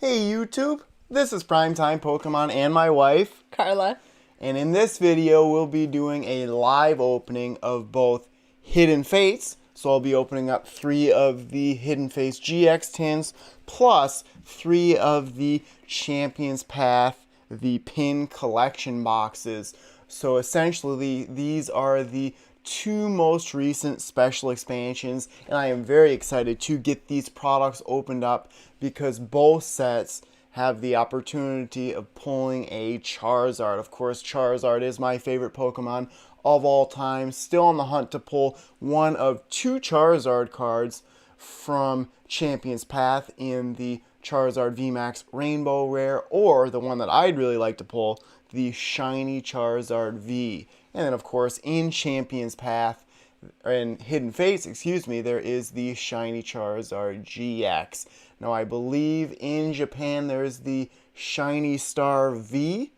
Hey YouTube, this is Primetime Pokemon and my wife, Carla. and in this video we'll be doing a live opening of both Hidden Fates, so I'll be opening up 3 of the Hidden Fates GX tins, plus 3 of the Champions Path, the pin collection boxes. So essentially these are the 2 most recent special expansions, and I am very excited to get these products opened up because both sets have the opportunity of pulling a Charizard. Of course, Charizard is my favorite Pokemon of all time. Still on the hunt to pull one of 2 Charizard cards from Champions Path in the Charizard VMAX Rainbow Rare, or the one that I'd really like to pull, the Shiny Charizard V. And then, of course, in Champions Path, in Hidden Fates, there is the Shiny Charizard GX. Now, I believe in Japan there's the Shiny Star V.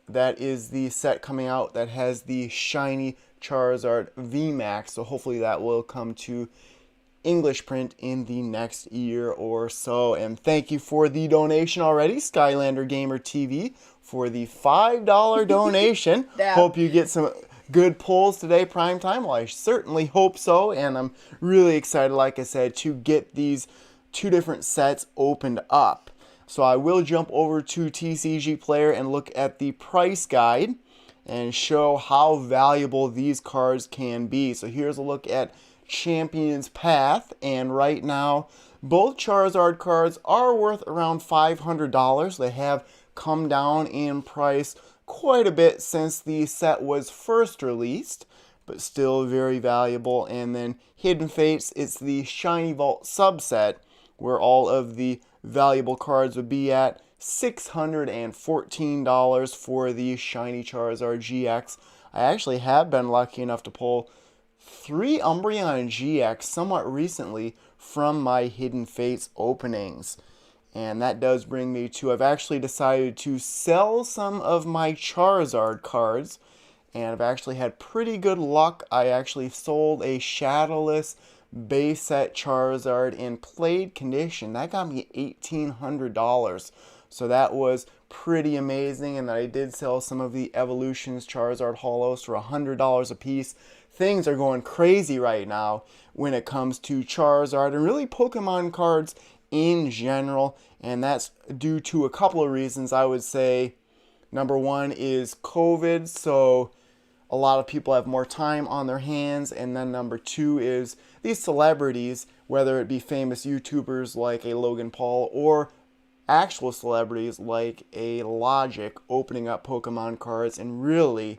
That is the set coming out that has the Shiny Charizard VMAX. So hopefully that will come to English print in the next year or so. And thank you for the donation already, Skylander Gamer TV, for the $5 donation. Yeah. Hope you get some good pulls today, Primetime. Well, I certainly hope so, and I'm really excited, like I said, to get these 2 different sets opened up. So I will jump over to TCG Player and look at the price guide and show how valuable these cards can be. So here's a look at Champions Path, and right now both Charizard cards are worth around $500. They have come down in price quite a bit since the set was first released, but still very valuable. And then Hidden Fates, it's the Shiny Vault subset where all of the valuable cards would be at $614 for the Shiny Charizard GX. I actually have been lucky enough to pull 3 Umbreon GX somewhat recently from my Hidden Fates openings. And that does bring me to, I've actually decided to sell some of my Charizard cards, and I've actually had pretty good luck. I actually sold a Shadowless base set Charizard in played condition. That got me $1,800. So that was pretty amazing, and I did sell some of the Evolutions Charizard Holos for $100 a piece. Things are going crazy right now when it comes to Charizard and really Pokemon cards in general, and that's due to a couple of reasons. I would say number 1 is COVID, so a lot of people have more time on their hands, and then number 2 is these celebrities, whether it be famous YouTubers like a Logan Paul or actual celebrities like a Logic, opening up Pokemon cards and really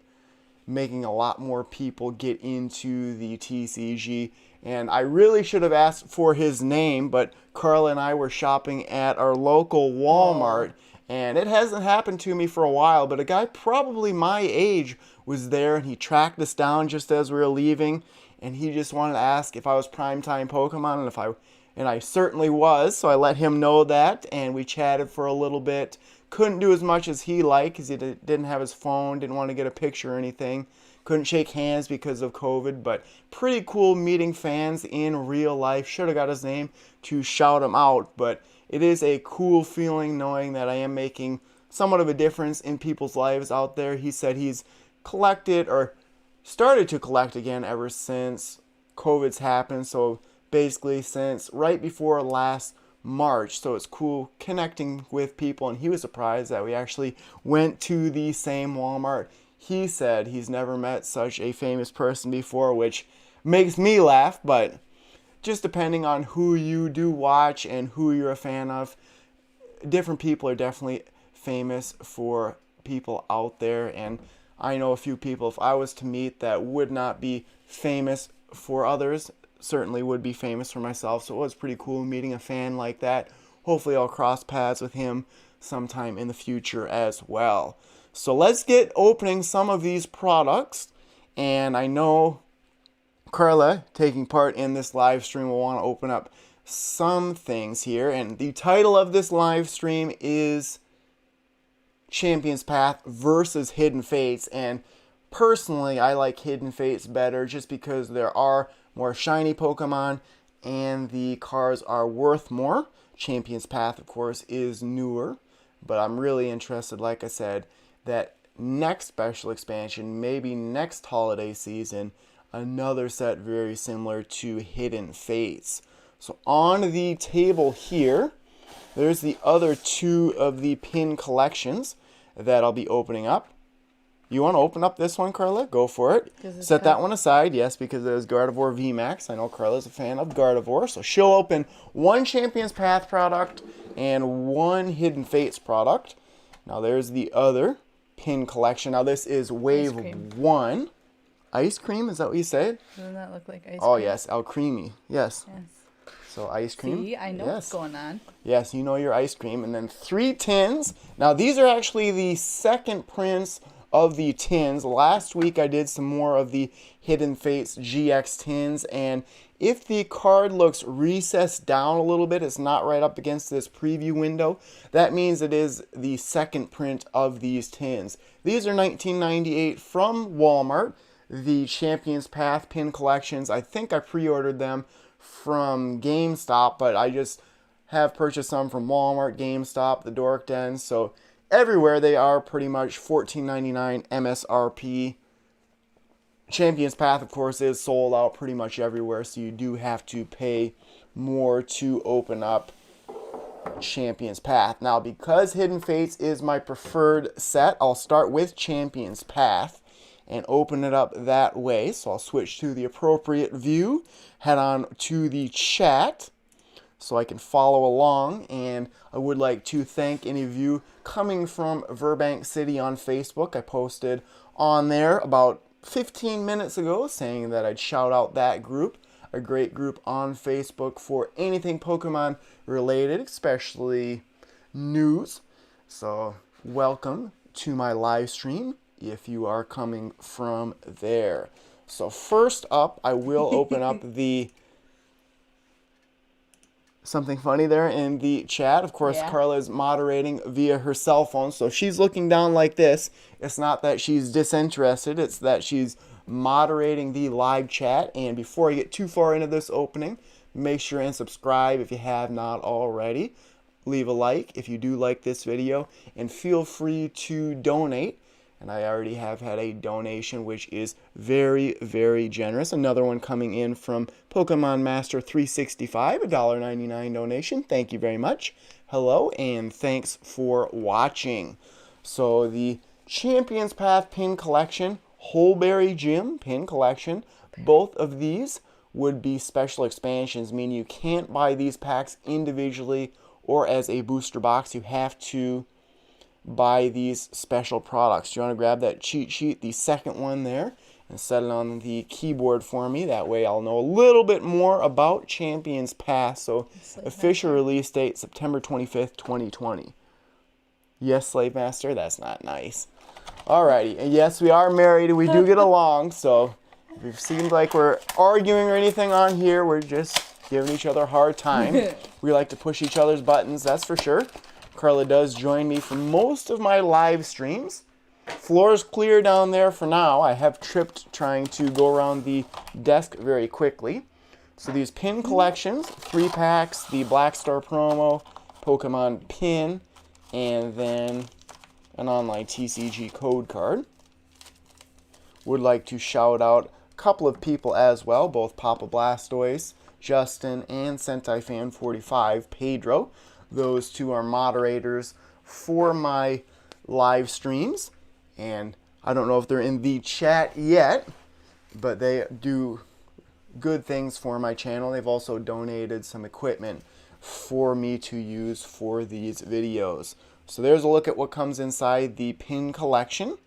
making a lot more people get into the TCG. And I really should have asked for his name, but Carla and I were shopping at our local Walmart, and it hasn't happened to me for a while, but a guy probably my age was there, and he tracked us down just as we were leaving, and he just wanted to ask if I was Primetime Pokemon, and I certainly was, so I let him know that, and we chatted for a little bit. Couldn't do as much as he liked because he didn't have his phone, didn't want to get a picture or anything. Couldn't shake hands because of COVID, but pretty cool meeting fans in real life. Should have got his name to shout him out, but it is a cool feeling knowing that I am making somewhat of a difference in people's lives out there. He said he's collected or started to collect again ever since COVID's happened, so basically since right before last March. So it's cool connecting with people, and he was surprised that we actually went to the same Walmart. He said he's never met such a famous person before, which makes me laugh, but just depending on who you do watch and who you're a fan of, different people are definitely famous for people out there. And I know a few people, if I was to meet, that would not be famous for others, certainly would be famous for myself. So it was pretty cool meeting a fan like that. Hopefully I'll cross paths with him sometime in the future as well. So let's get opening some of these products, and I know Carla, taking part in this live stream, will want to open up some things here, and the title of this live stream is Champions Path versus Hidden Fates, and personally I like Hidden Fates better just because there are more shiny Pokemon and the cards are worth more. Champion's Path, of course, is newer, but I'm really interested, like I said, that next special expansion, maybe next holiday season, another set very similar to Hidden Fates. So on the table here, there's the other two of the pin collections that I'll be opening up. You want to open up this one, Carla? Go for it. Set that one aside, yes, because there's Gardevoir VMAX. I know Carla's a fan of Gardevoir, so she'll open one Champion's Path product and one Hidden Fates product. Now there's the other pin collection. Now this is Wave 1. Ice cream, is that what you said? Doesn't that look like ice cream? Oh, yes, El Creamy. Yes. Yes. So ice cream. See, I know what's going on. Yes, you know your ice cream. And then 3 tins. Now these are actually the second prints of the tins. Last week I did some more of the Hidden Fates GX tins, and if the card looks recessed down a little bit, it's not right up against this preview window, that means it is the second print of these tins. These are $19.98 from Walmart. The Champion's Path pin collections, I think I pre-ordered them from GameStop, but I just have purchased some from Walmart, GameStop, the Dork Den, so everywhere they are pretty much $14.99 MSRP. Champion's Path, of course, is sold out pretty much everywhere, so you do have to pay more to open up Champion's Path. Now, because Hidden Fates is my preferred set, I'll start with Champion's Path and open it up that way. So I'll switch to the appropriate view, head on to the chat so I can follow along. And I would like to thank any of you coming from Burbank City on Facebook. I posted on there about 15 minutes ago saying that I'd shout out that group, a great group on Facebook for anything Pokemon related, especially news. So welcome to my live stream if you are coming from there. So first up, I will open up the something funny there in the chat. Of course, Carla is moderating via her cell phone, so she's looking down like this. It's not that she's disinterested, it's that she's moderating the live chat. And before I get too far into this opening, make sure and subscribe if you have not already. Leave a like if you do like this video, and feel free to donate. And I already have had a donation, which is very, very generous. Another one coming in from Pokemon Master 365, a $1.99 donation. Thank you very much. Hello, and thanks for watching. So the Champion's Path pin collection, Holeberry Gym pin collection, both of these would be special expansions, meaning you can't buy these packs individually or as a booster box. You have to buy these special products. You want to grab that cheat sheet, the second one there, and set it on the keyboard for me. That way I'll know a little bit more about Champion's Path. So official release date September 25th, 2020. Yes, Slave Master, that's not nice. Alrighty, and yes, we are married and we do get along, so if it seems like we're arguing or anything on here, we're just giving each other a hard time. We like to push each other's buttons, that's for sure. Carla does join me for most of my live streams. Floor is clear down there for now. I have tripped trying to go around the desk very quickly. So these pin collections, 3 packs, the Black Star promo, Pokemon pin, and then an online TCG code card. Would like to shout out a couple of people as well, both Papa Blastoise, Justin, and Sentai Fan 45, Pedro. Those two are moderators for my live streams, and I don't know if they're in the chat yet, but they do good things for my channel. They've also donated some equipment for me to use for these videos. So there's a look at what comes inside the pin collection.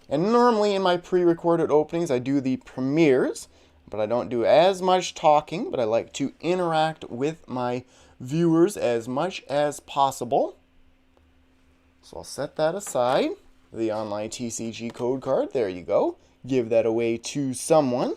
And normally in my pre-recorded openings I do the premieres, but I don't do as much talking, but I like to interact with my viewers as much as possible. So I'll set that aside. The online TCG code card, there you go. Give that away to someone.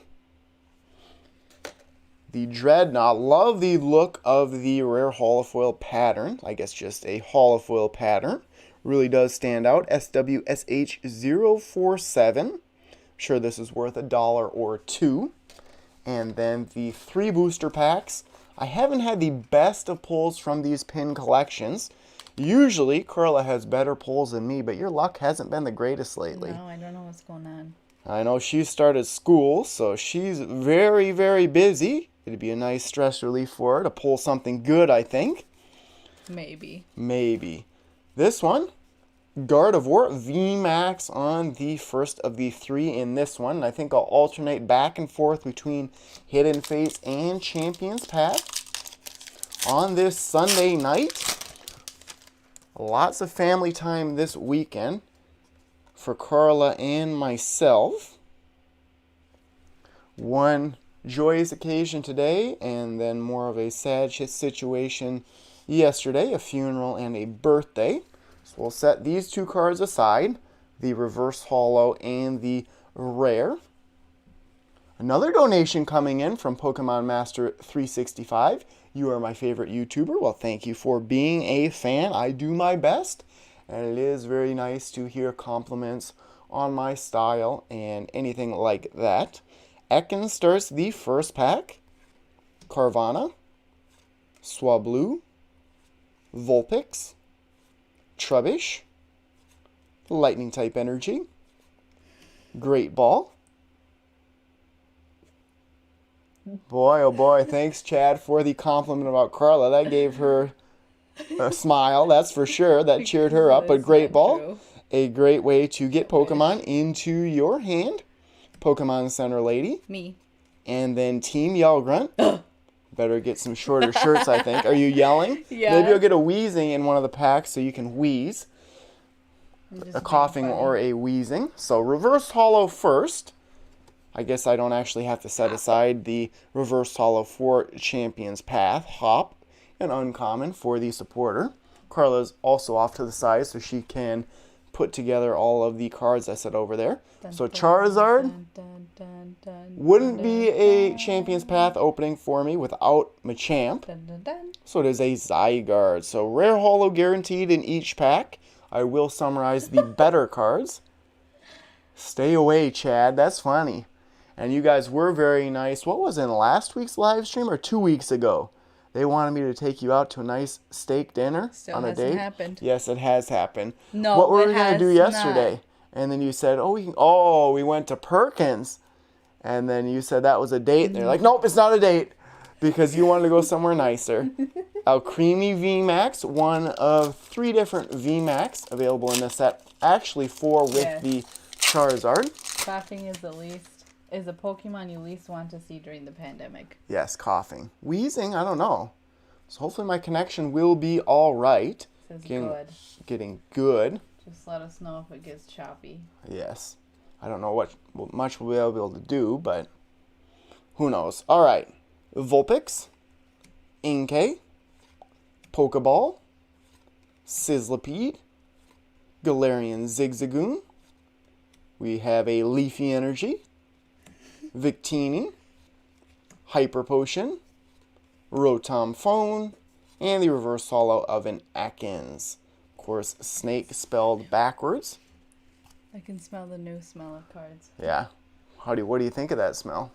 The Dreadnought, love the look of the rare holofoil pattern. I guess just a holofoil pattern. Really does stand out. SWSH047. I'm sure this is worth $1 or $2. And then the 3 booster packs. I haven't had the best of pulls from these pin collections. Usually, Carla has better pulls than me, but your luck hasn't been the greatest lately. No, I don't know what's going on. I know she started school, so she's very, very busy. It'd be a nice stress relief for her to pull something good, I think. Maybe. Maybe. This one, Gardevoir VMAX on the first of the 3 in this one. I think I'll alternate back and forth between Hidden Fates and Champions Path on this Sunday night. Lots of family time this weekend for Carla and myself. One joyous occasion today, and then more of a sad situation yesterday, a funeral and a birthday. So we'll set these 2 cards aside, the reverse holo and the rare. Another donation coming in from Pokemon Master 365. You are my favorite YouTuber. Well, thank you for being a fan. I do my best, and it is very nice to hear compliments on my style and anything like that. Ekans starts the first pack. Carvana, Swablu, Vulpix, Trubbish, Lightning type energy, Great Ball. Boy, oh boy, thanks Chad for the compliment about Carla. That gave her a smile, that's for sure. That cheered her up. But Great Ball, a great way to get Pokemon into your hand. Pokemon Center Lady. Me. And then Team Yell Grunt. Better get some shorter shirts, I think. Are you yelling? Yeah. Maybe you'll get a wheezing in one of the packs so you can wheeze. A coughing or a wheezing. So reverse holo first. I guess I don't actually have to set aside the reverse holo for Champions Path. Hop, an uncommon for the supporter. Carla's also off to the side so she can put together all of the cards I set over there. So Charizard wouldn't be a Champions Path opening for me without Machamp. So it is a Zygarde. So rare holo guaranteed in each pack. I will summarize the better cards. Stay away, Chad. That's funny. And you guys were very nice. What was it, in last week's live stream or 2 weeks ago? They wanted me to take you out to a nice steak dinner on a date. Still hasn't happened. Yes, it has happened. No, what were we going to do yesterday? Not. And then you said, we went to Perkins. And then you said that was a date. And they're like, nope, it's not a date. Because you wanted to go somewhere nicer. Alcremie VMAX, one of 3 different VMAX available in this set. Actually 4 with the Charizard. Coughing is a Pokemon you least want to see during the pandemic. Yes, coughing. Wheezing, I don't know. So hopefully my connection will be all right. This is good. Getting good. Just let us know if it gets choppy. Yes. I don't know what much we'll be able to do, but who knows. All right. Vulpix, Inkay, Pokeball, Sizzlipede, Galarian Zigzagoon. We have a Leafy Energy, Victini, Hyper Potion, Rotom Phone, and the reverse holo of an Ekans. Of course, snake spelled backwards. I can smell the new smell of cards. Yeah. What do you think of that smell?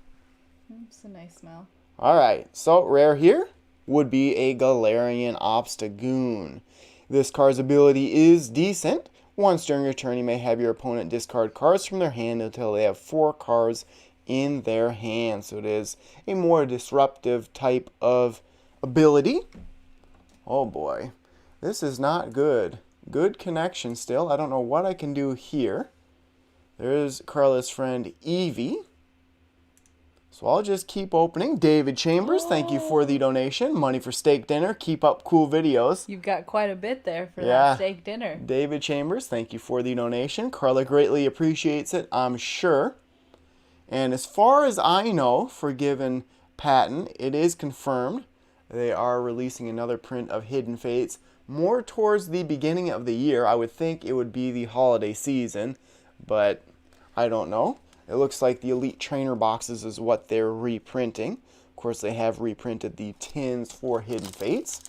It's a nice smell. All right. So rare here would be a Galarian Obstagoon. This card's ability is decent. Once during your turn, you may have your opponent discard cards from their hand until they have 4 cards in their hand. So it is a more disruptive type of ability. Oh boy, this is not good. Good connection still. I don't know what I can do here. There's Carla's friend Evie. So I'll just keep opening. David Chambers, thank you for the donation. Money for steak dinner. Keep up cool videos. You've got quite a bit there for that steak dinner. David Chambers, thank you for the donation. Carla greatly appreciates it, I'm sure. And as far as I know, Forgiven Patent, it is confirmed. They are releasing another print of Hidden Fates more towards the beginning of the year. I would think it would be the holiday season, but I don't know. It looks like the Elite Trainer boxes is what they're reprinting. Of course, they have reprinted the tins for Hidden Fates.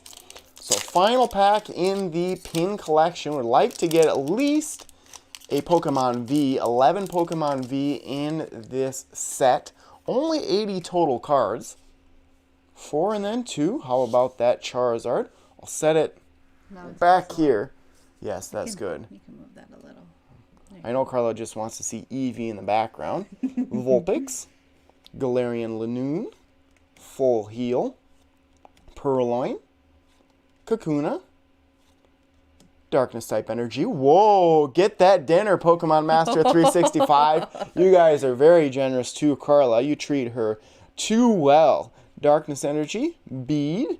So final pack in the pin collection. Would like to get at least a Pokemon V, 11 Pokemon V in this set. Only 80 total cards. 4 and then 2. How about that Charizard? I'll set it back here. Yes, that's good. You can move that a little. I know Carla just wants to see Eevee in the background. Vulpix, Galarian Lanoon, Full Heal, Purloin, Kakuna, Darkness type energy. Whoa, get that dinner, Pokemon Master 365. You guys are very generous too, Carla. You treat her too well. Darkness energy, Bead,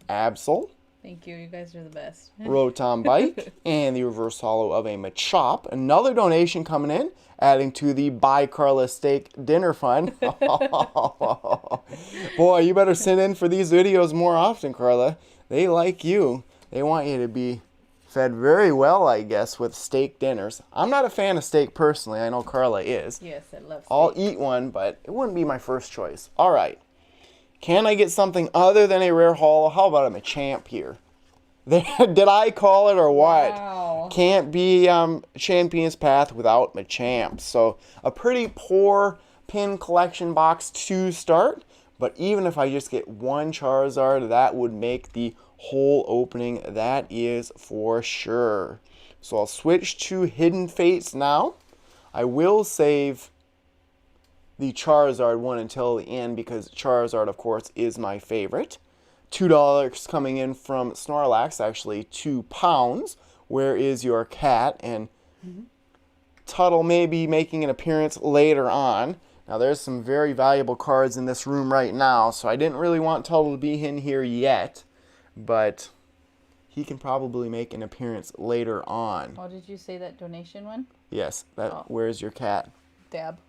Absol, Thank you. You guys are the best. Rotom Bike, and the reverse holo of a Machop. Another donation coming in, adding to the Buy Carla Steak Dinner Fund. Boy, you better send in for these videos more often, Carla. They like you. They want you to be fed very well, I guess, with steak dinners. I'm not a fan of steak personally. I know Carla is. Yes, I love steak. I'll eat one, but it wouldn't be my first choice. All right. Can I get something other than a rare holo? How about a Machamp here? Did I call it or what? Wow. Can't be Champion's Path without Machamp. So a pretty poor pin collection box to start. But even if I just get one Charizard, that would make the whole opening. That is for sure. So I'll switch to Hidden Fates now. I will save the Charizard one until the end because Charizard, of course, is my favorite. $2 coming in from Snorlax, actually £2. Where is your cat? And Tuttle may be making an appearance later on. Now there's some very valuable cards in this room right now, so I didn't really want Tuttle to be in here yet, but he can probably make an appearance later on. Oh, did you say that donation one? Yes, where's your cat? Dab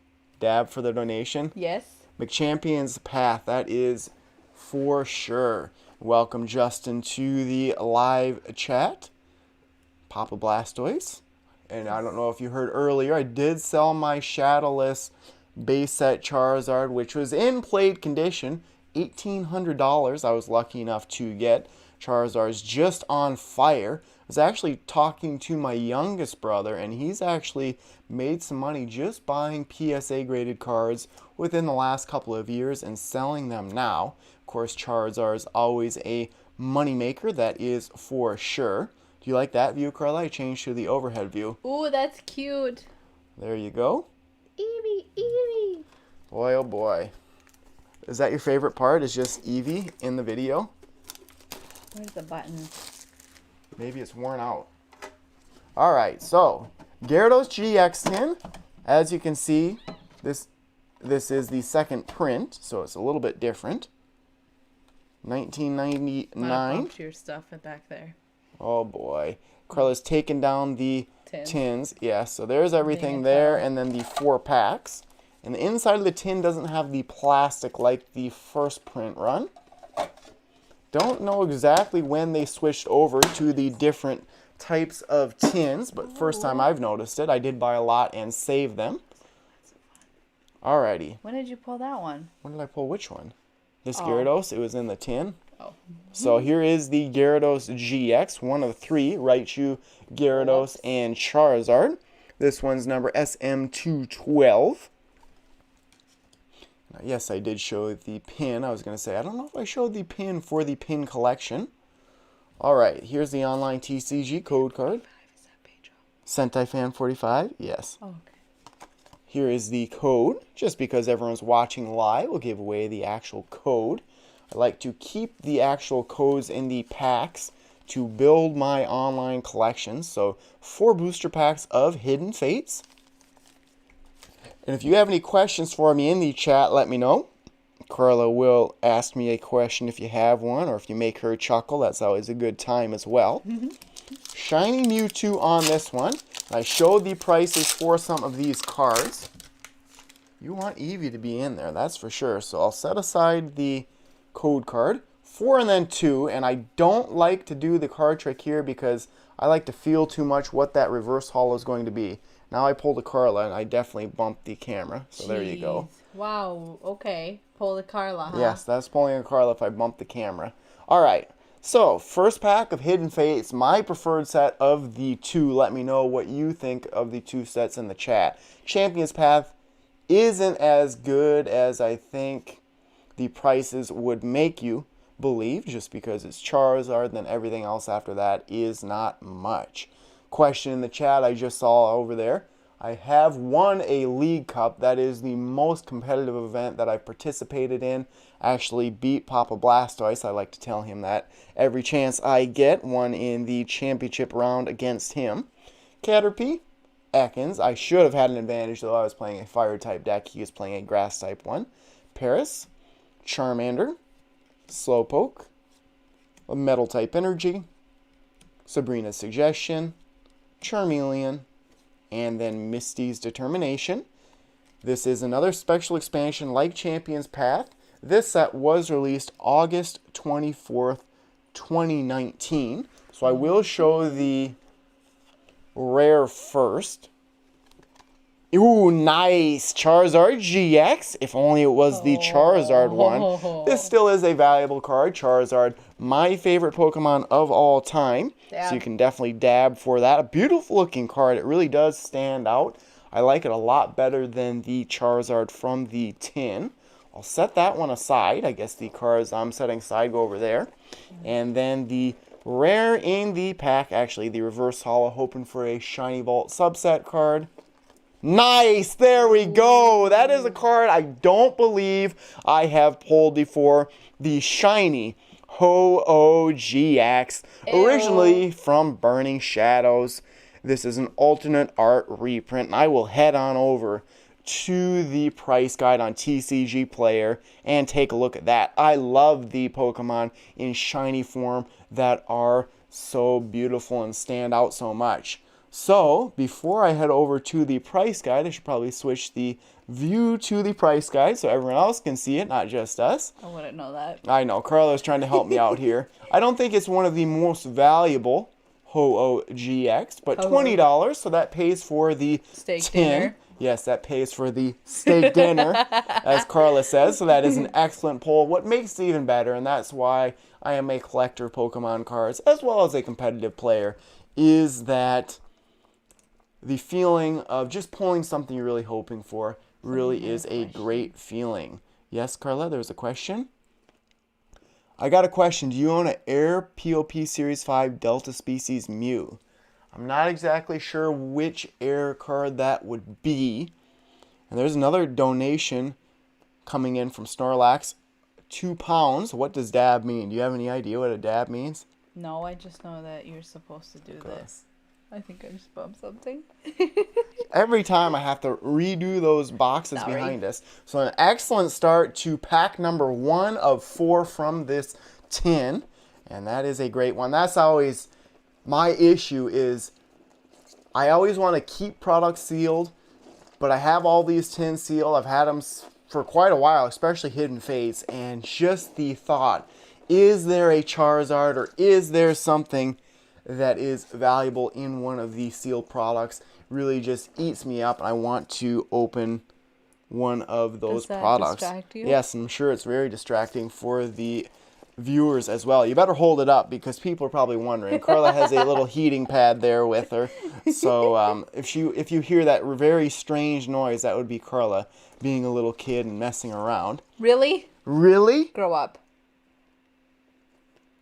for the donation? Yes. McChampion's Path, that is for sure. Welcome, Justin, to the live chat. Papa Blastoise. And I don't know if you heard earlier, I did sell my Shadowless base set Charizard, which was in played condition. $1,800 I was lucky enough to get. Charizard's just on fire. I was actually talking to my youngest brother, and he's actually made some money just buying PSA graded cards within the last couple of years and selling them now. Of course, Charizard's always a money maker, that is for sure. Do you like that view, Carla? I changed to the overhead view. Ooh, that's cute. There you go. Eevee, Eevee. Boy, oh boy. Is that your favorite part, is just Eevee in the video? Where's the button? Maybe it's worn out. All right, so Gyarados GX tin. As you can see, this is the second print, so it's a little bit different. 1999. Bump your stuff back there. Oh boy, Carla's taken down the tins. Yeah, so there's everything there, and then the 4 packs. And the inside of the tin doesn't have the plastic like the first print run. Don't know exactly when they switched over to the different types of tins, but first time I've noticed it. I did buy a lot and save them. Alrighty. When did you pull that one? When did I pull which one? This Gyarados, it was in the tin. Oh. So here is the Gyarados GX, one of 3, Raichu, Gyarados, and Charizard. This one's number SM212. Now, yes, I did show the pin. I was going to say, I don't know if I showed the pin for the pin collection. All right, here's the online TCG code card. Sentai Fan 45, yes. Oh, okay. Here is the code. Just because everyone's watching live, we'll give away the actual code. I like to keep the actual codes in the packs to build my online collection. So 4 booster packs of Hidden Fates. And if you have any questions for me in the chat, let me know. Carla will ask me a question if you have one, or if you make her chuckle. That's always a good time as well. Shiny Mewtwo on this one. I showed the prices for some of these cards. You want Eevee to be in there, that's for sure. So I'll set aside the code card. 4 and then 2, and I don't like to do the card trick here because I like to feel too much what that reverse holo is going to be. Now I pulled a Carla, and I definitely bumped the camera. So there you go. Wow, okay. Pull the Carla, huh? Yes, that's pulling a Carla if I bump the camera. All right, so first pack of Hidden Fates, my preferred set of the 2. Let me know what you think of the 2 sets in the chat. Champion's Path isn't as good as I think the prices would make you believe, just because it's Charizard, then everything else after that is not much. Question in the chat I just saw over there. I have won a League Cup. That is the most competitive event that I've participated in. Actually beat Papa Blastoise. I like to tell him that every chance I get. Won in the championship round against him. Caterpie, Ekans. I should have had an advantage, though. I was playing a Fire-type deck. He was playing a Grass-type one. Paris, Charmander, Slowpoke, a Metal-type Energy, Sabrina's Suggestion, Charmeleon, and then Misty's Determination. This is another special expansion like Champion's Path. This set was released August 24th, 2019. So I will show the rare first. Ooh, nice. Charizard GX. If only it was the Charizard one. This still is a valuable card. Charizard, my favorite Pokemon of all time. Dab. So you can definitely dab for that. A beautiful looking card. It really does stand out. I like it a lot better than the Charizard from the tin. I'll set that one aside. I guess the cards I'm setting aside go over there. And then the rare in the pack, actually the reverse holo, hoping for a Shiny Vault subset card. Nice! There we go! That is a card I don't believe I have pulled before. The Shiny Ho-Oh GX. Originally from Burning Shadows. This is an alternate art reprint. And I will head on over to the price guide on TCG Player and take a look at that. I love the Pokemon in shiny form that are so beautiful and stand out so much. So, before I head over to the price guide, I should probably switch the view to the price guide so everyone else can see it, not just us. I wouldn't know that. I know, Carla's trying to help me out here. I don't think it's one of the most valuable Ho-Oh GX, but $20, so that pays for the Steak tin. dinner. Yes, that pays for the steak dinner, as Carla says, so that is an excellent pull. What makes it even better, and that's why I am a collector of Pokemon cards, as well as a competitive player, is that the feeling of just pulling something you're really hoping for really is a great feeling. Yes, Carla, there's a question. I got a question. Do you own an Air POP Series 5 Delta Species Mew? I'm not exactly sure which Air card that would be. And there's another donation coming in from Snorlax. 2 pounds. What does dab mean? Do you have any idea what a dab means? No, I just know that you're supposed to do this. I think I just bumped something. Every time I have to redo those boxes behind us. So an excellent start to pack number 1 of 4 from this tin. And that is a great one. That's always my issue, is I always want to keep products sealed, but I have all these tins sealed. I've had them for quite a while, especially Hidden Fates. And just the thought, is there a Charizard or is there something that is valuable in one of these sealed products, really just eats me up. I want to open one of those products. Does that distract you? Yes, I'm sure it's very distracting for the viewers as well. You better hold it up because people are probably wondering. Carla has a little heating pad there with her. So if you hear that very strange noise, that would be Carla being a little kid and messing around. Really? Really? Grow up.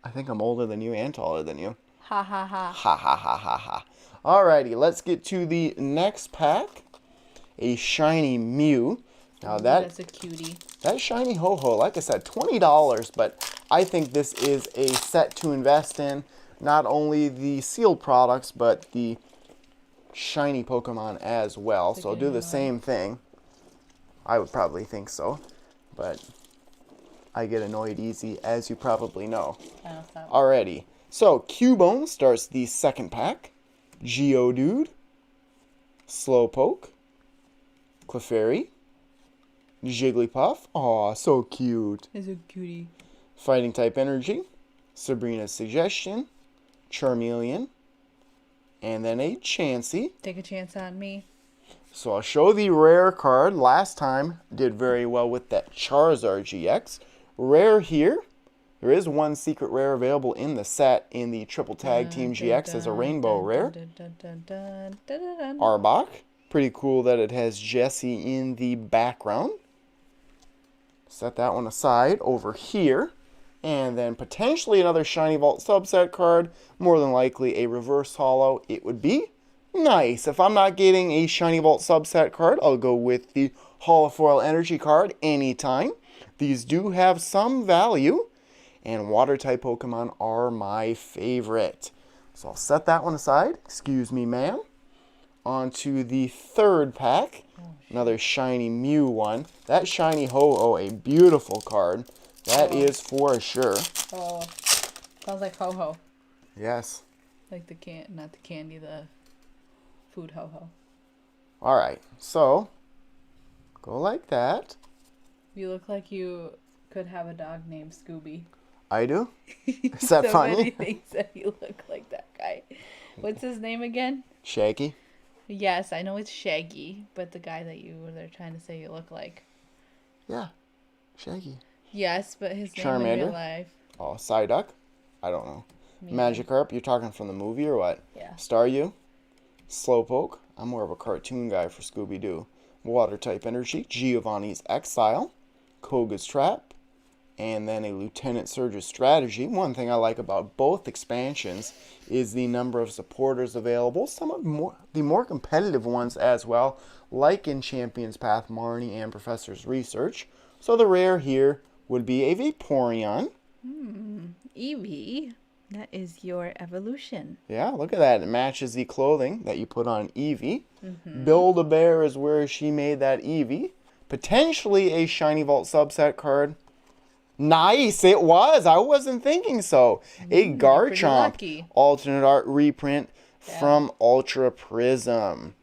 I think I'm older than you and taller than you. Ha ha ha. Ha ha ha ha ha. Alrighty, let's get to the next pack. A shiny Mew. Now that's a cutie. That shiny Ho-Oh, like I said, $20, but I think this is a set to invest in. Not only the sealed products, but the shiny Pokemon as well. So do the same thing. I would probably think so, but I get annoyed easy, as you probably know. Alrighty. So, Cubone starts the second pack. Geodude, Slowpoke, Clefairy, Jigglypuff. Aw, so cute. He's a cutie. Fighting type energy, Sabrina's Suggestion, Charmeleon, and then a Chansey. Take a chance on me. So I'll show the rare card. Last time did very well with that Charizard GX. Rare here. There is one secret rare available in the set in the Triple Tag Team GX as a rainbow rare. Arbok, Pretty cool that it has Jessie in the background. Set that one aside over here. And then potentially another Shiny Vault subset card. More than likely a reverse holo. It would be nice. If I'm not getting a Shiny Vault subset card, I'll go with the Holofoil Energy card anytime. These do have some value. And water type Pokemon are my favorite. So I'll set that one aside. Excuse me, ma'am. On to the third pack. Another shiny Mew one. That shiny Ho-Oh, a beautiful card. That is for sure. Oh, sounds like Ho-Ho. Yes. Like the not the candy, the food Ho-Ho. All right. So, go like that. You look like you could have a dog named Scooby. I do? Is that funny? Somebody thinks that you look like that guy. What's his name again? Shaggy? Yes, I know it's Shaggy, but the guy that they're trying to say you look like. Yeah, Shaggy. Yes, but his name in real life. Oh, Psyduck? I don't know. Magikarp, you're talking from the movie or what? Yeah. Staryu? Slowpoke? I'm more of a cartoon guy for Scooby-Doo. Water type energy, Giovanni's Exile, Koga's Trap, and then a Lieutenant Surge's Strategy. One thing I like about both expansions is the number of supporters available. Some of the more competitive ones as well, like in Champion's Path, Marnie, and Professor's Research. So the rare here would be a Vaporeon. Eevee, that is your evolution. Yeah, look at that. It matches the clothing that you put on Eevee. Build-A-Bear is where she made that Eevee. Potentially a Shiny Vault subset card. Nice, it was. I wasn't thinking so. A Garchomp alternate art reprint from Ultra Prism.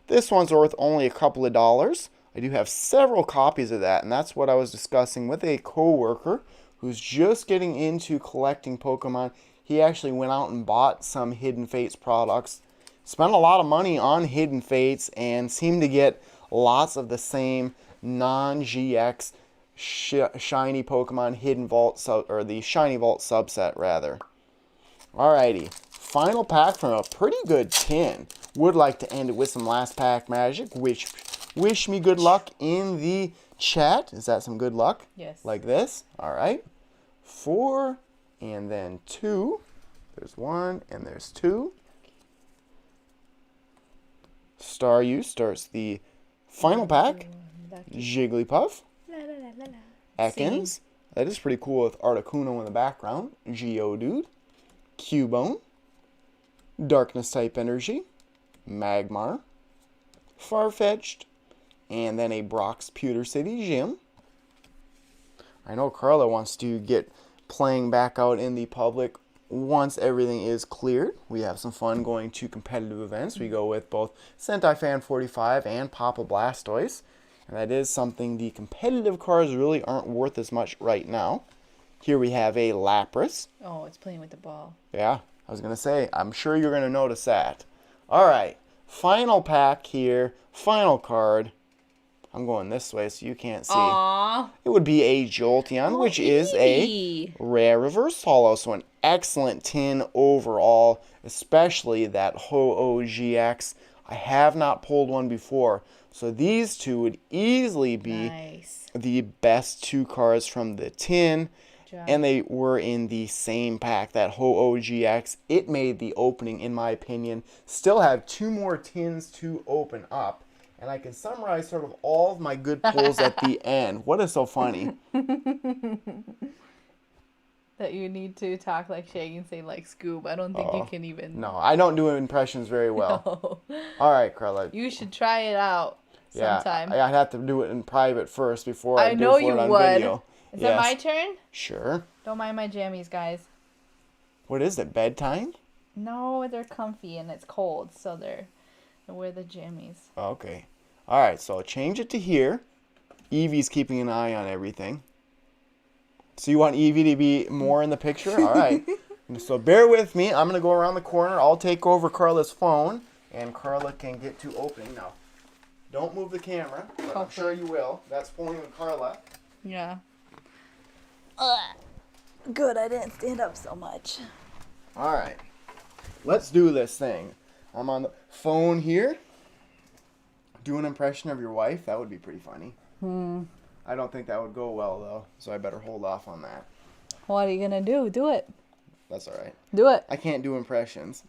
This one's worth only a couple of dollars. I do have several copies of that, and that's what I was discussing with a coworker who's just getting into collecting Pokemon. He actually went out and bought some Hidden Fates products, spent a lot of money on Hidden Fates, and seemed to get lots of the same non-GX shiny Pokemon Hidden Vault, or the Shiny Vault subset, rather. Alrighty, final pack from a pretty good tin. Would like to end it with some last pack magic, which wish me good luck in the chat. Is that some good luck? Yes. Like this. Alright. 4, and then 2. There's 1, and there's 2. Staryu starts the final pack. Jigglypuff. Ekans. That is pretty cool with Articuno in the background. Geodude. Cubone. Darkness type energy. Magmar. Farfetch'd. And then a Brock's Pewter City Gym. I know Carla wants to get playing back out in the public once everything is cleared. We have some fun going to competitive events. We go with both Sentai Fan 45 and Papa Blastoise. And that is something the competitive cards really aren't worth as much right now. Here we have a Lapras. Oh, it's playing with the ball. Yeah, I was going to say, I'm sure you're going to notice that. All right, final pack here, final card. I'm going this way so you can't see. Aww. It would be a Jolteon, which is a rare reverse holo. So an excellent tin overall, especially that Ho-Oh GX. I have not pulled one before. So these two would easily be the best two cards from the tin. And they were in the same pack, that Ho-Oh GX. It made the opening, in my opinion. Still have 2 more tins to open up. And I can summarize sort of all of my good pulls at the end. What is so funny? That you need to talk like Shaggy and say like Scoob. I don't think you can even. No, I don't do impressions very well. No. All right, Carla. You should try it out sometime. Yeah, I'd have to do it in private first before I know do it you on would. video. Is it my turn? Sure. Don't mind my jammies, guys. What is it, bedtime? No, they're comfy and it's cold, so I wear the jammies. Okay. All right, so I'll change it to here. Eevee's keeping an eye on everything. So you want Eevee to be more in the picture? All right. So bear with me. I'm going to go around the corner. I'll take over Carla's phone, and Carla can get to opening. Now, don't move the camera, but I'm sure you will. That's pulling Carla. Yeah. Good, I didn't stand up so much. All right. Let's do this thing. I'm on the phone here. Do an impression of your wife? That would be pretty funny. I don't think that would go well, though, so I better hold off on that. What are you going to do? Do it. That's all right. Do it. I can't do impressions.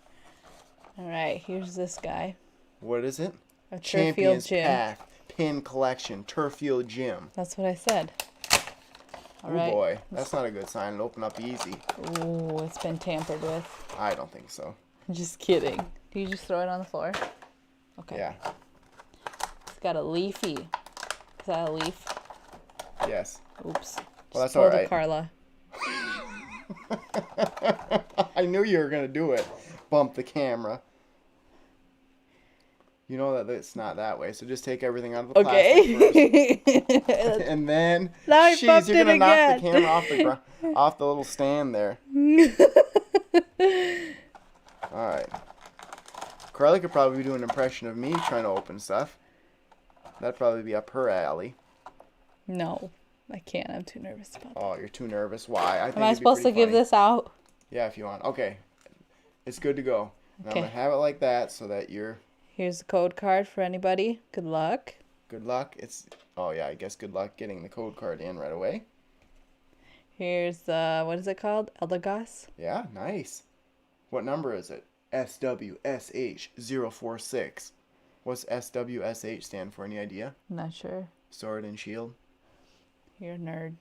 All right, here's this guy. What is it? A Turf Champions Field Gym. Pack, Pin Collection, Turf Field Gym. That's what I said. All Oh right. boy, that's not a good sign. It'll open up easy. Ooh, it's been tampered with. I don't think so. Just kidding. Do you just throw it on the floor? Okay. Yeah. It's got a leafy. Is that a leaf? Yes. Oops. Well, that's told all right. Carla. I knew you were going to do it. Bump the camera. You know that it's not that way, so just take everything out of the plastic first. And then, Now I bumped you're going to it knock the again. camera off the little stand there. All right. Carly could probably be doing an impression of me trying to open stuff. That'd probably be up her alley. No, I can't. I'm too nervous about that. Oh, you're too nervous. Why? I think Am I it'd be supposed to pretty give funny. this out? Yeah, if you want. Okay. It's good to go. Now Okay. I'm going to have it like that so that you're... Here's the code card for anybody. Good luck. Good luck. Oh yeah, I guess good luck getting the code card in right away. Here's what is it called? Eldegoss? Yeah, nice. What number is it? SWSH046. What's SWSH stand for? Any idea? I'm not sure. Sword and Shield. You're a nerd.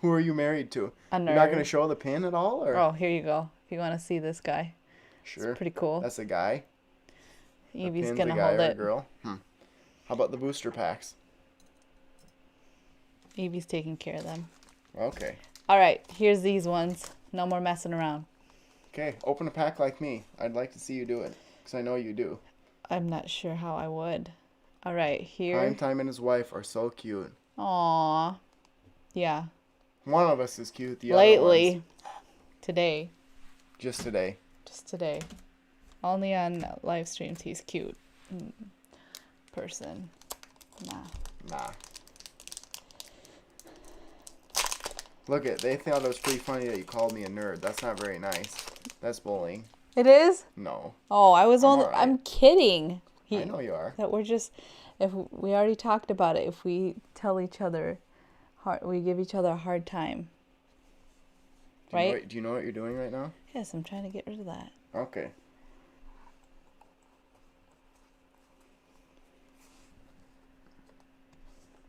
Who are you married to? A nerd. You're not going to show the pin at all, or? Oh, here you go. If you want to see this guy. Sure. It's pretty cool. That's a guy. Evie's Pin's going a to guy hold or a it. girl. How about the booster packs? Evie's taking care of them. Okay. All right, here's these ones. No more messing around. Okay, open a pack like me. I'd like to see you do it, because I know you do. I'm not sure how I would. All right, here. Primetime and his wife are so cute. Aw. Yeah. One of us is cute, the other Lately. one's Today. just today. Just today. Only on live streams he's cute. Person. Nah. Nah. Look they thought it was pretty funny that you called me a nerd. That's not very nice. That's bullying. It is? No. Oh, I was only. all right. I'm kidding. I know you are. That we're just. If we already talked about it, if we tell each other, we give each other a hard time. Right? Do you know what you're doing right now? Yes, I'm trying to get rid of that. Okay.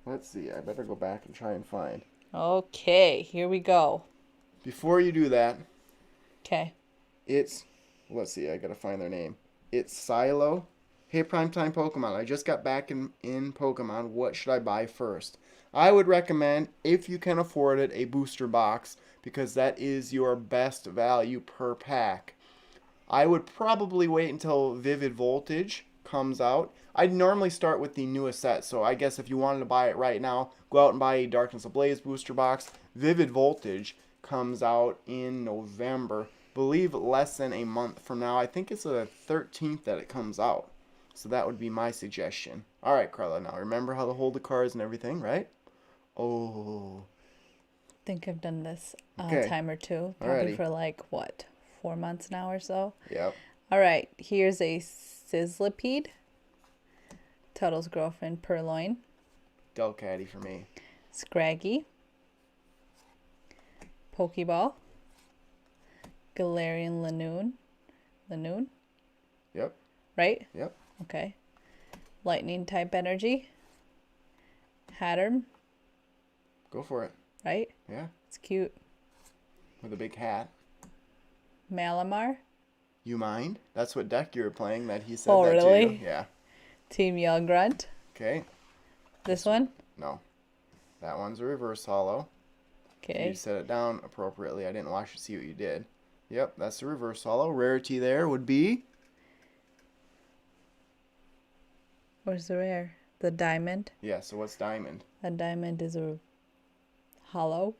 Let's see. I better go back and try and find. Okay, here we go. Before you do that, Okay. let's see. I gotta find their name. It's Silo. Hey, Primetime Pokemon. I just got back in Pokemon. What should I buy first? I would recommend, if you can afford it, a booster box, because that is your best value per pack. I would probably wait until Vivid Voltage comes out. I'd normally start with the newest set, so I guess if you wanted to buy it right now, go out and buy a Darkness Ablaze booster box. Vivid Voltage comes out in November. Believe less than a month from now. I think it's the 13th that it comes out. So that would be my suggestion. All right, Carla, now remember how to hold the cards and everything, right? Oh. I think I've done this Okay. a time or two. Probably Alrighty. for like, what, 4 months now or so? Yep. All right, here's a Sizzlipede. Tuttle's girlfriend, Purloin. Delcatty for me. Scraggy. Pokeball. Galarian Lanoon. Lanoon, Yep. right? Yep. Okay. Lightning type energy. Hatterm, Go for it. right? Yeah. It's cute. With a big hat. Malamar. You mind? That's what deck you were playing that he said Oh, that really? to you. Yeah. Team Yell Grunt. Okay. This one. No. That one's a reverse hollow. Okay. You set it down appropriately. I didn't watch to see what you did. Yep, that's the reverse hollow. Rarity there would be... Where's the rare? The diamond. Yeah, so what's diamond? A diamond is a hollow.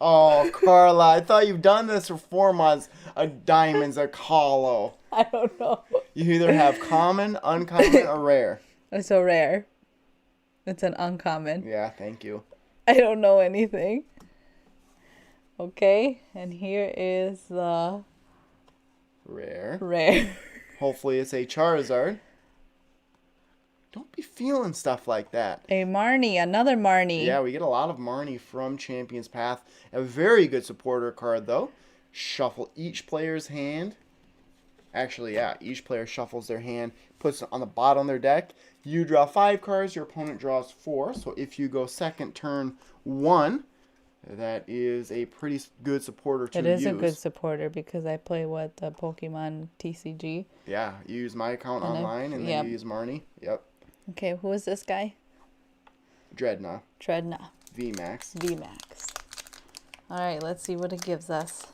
Oh, Carla, I thought you've done this for 4 months. A diamond's a hollow. I don't know. You either have common, uncommon, or rare. It's so rare. It's an uncommon. Yeah, thank you. I don't know anything. Okay, and here is the Rare. rare. Hopefully it's a Charizard. Don't be feeling stuff like that. A Marnie, another Marnie. Yeah, we get a lot of Marnie from Champion's Path. A very good supporter card, though. Shuffle each player's hand. Actually, yeah, each player shuffles their hand, puts it on the bottom of their deck. You draw 5 cards, your opponent draws 4. So if you go second turn 1, that is a pretty good supporter to use. It is a good supporter because I play with the Pokemon TCG. Yeah, you use my account online and then you use Marnie. Yep. Okay, who is this guy? Dreadnought. VMAX. VMAX. All right, let's see what it gives us.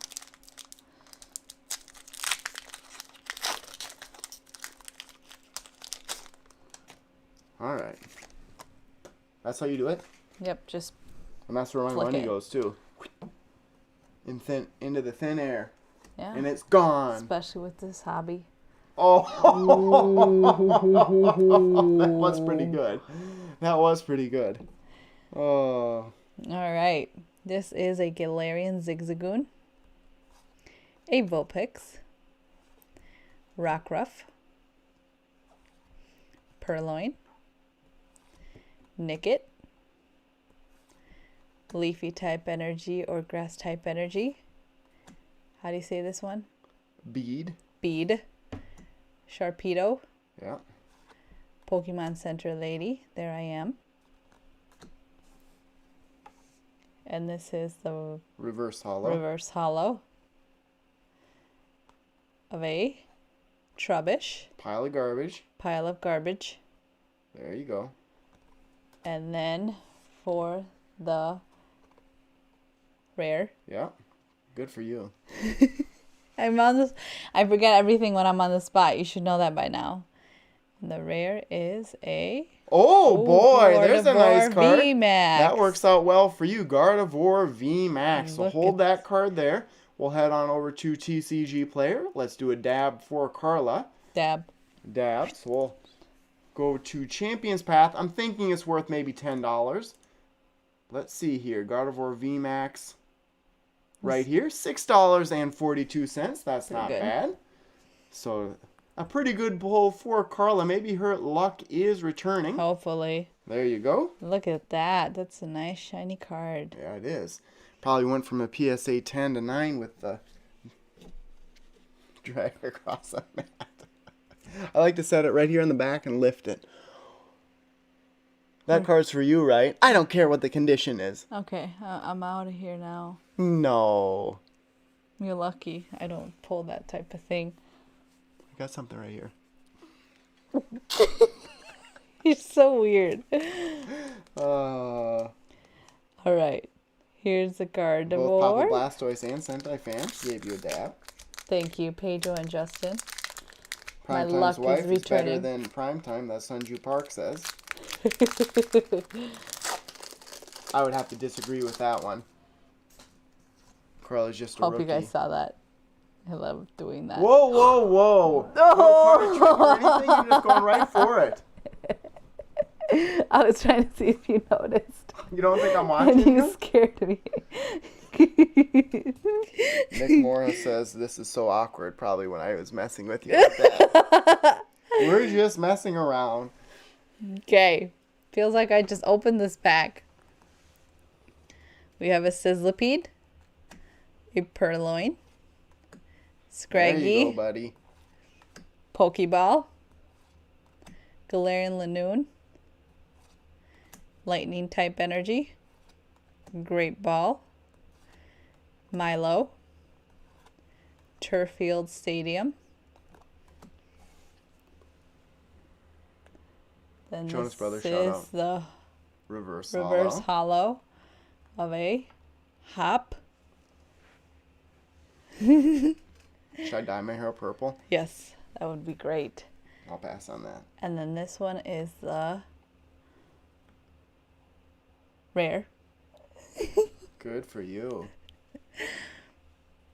All right. That's how you do it? Yep, just And that's where my money goes, too. Into the thin air. Yeah. And it's gone. Especially with this hobby. Oh, that was pretty good. That was pretty good. Oh. All right. This is a Galarian Zigzagoon, a Vulpix, Rockruff, Purloin, Nickit, Leafy type energy or grass type energy. How do you say this one? Bead. Sharpedo. Yeah. Pokemon Center Lady. There I am. And this is the Reverse Hollow. Reverse Hollow of a Trubbish. Pile of garbage. Pile of garbage. There you go. And then for the rare. Yeah. Good for you. I'm on this. I forget everything when I'm on the spot. You should know that by now. And the rare is a... Oh, boy. There's a nice card. VMAX. That works out well for you. Gardevoir VMAX. So hold that card there. We'll head on over to TCG Player. Let's do a dab for Carla. Dab. So we'll go to Champion's Path. I'm thinking it's worth maybe $10. Let's see here. Gardevoir VMAX. Right here, $6.42. That's not bad. So a pretty good pull for Carla. Maybe her luck is returning. Hopefully. There you go. Look at that. That's a nice shiny card. Yeah, it is. Probably went from a PSA 10 to 9 with the drag across the mat. I like to set it right here on the back and lift it. That card's for you, right? I don't care what the condition is. Okay, I'm out of here now. No. You're lucky. I don't pull that type of thing. I got something right here. You're so weird. All right. Here's the Gardevoir. Both Papa Blastoise and Sentai fans gave you a dab. Thank you, Pedro and Justin. Primetime's My luck wife is is better returning. than Primetime, that Sunju Park says. I would have to disagree with that one. Carla's just a Hope rookie. you guys saw that. I love doing that. Whoa. No card trick or anything. You're just going right for it. I was trying to see if you noticed. You don't think I'm watching And you scared me. Nick Morris says this is so awkward, probably when I was messing with you like that. We're just messing around. Okay. Feels like I just opened this pack. We have a Sizzlipede, a Purloin, Scraggy, There you go, buddy. Pokeball, Galarian Lanoon, Lightning type energy, Great Ball, Milo, Turffield Stadium. Then Jonas this Brothers, shout is out. the Reverse hollow of a Hop. Should I dye my hair purple? Yes, that would be great. I'll pass on that. And then this one is the rare. Good for you.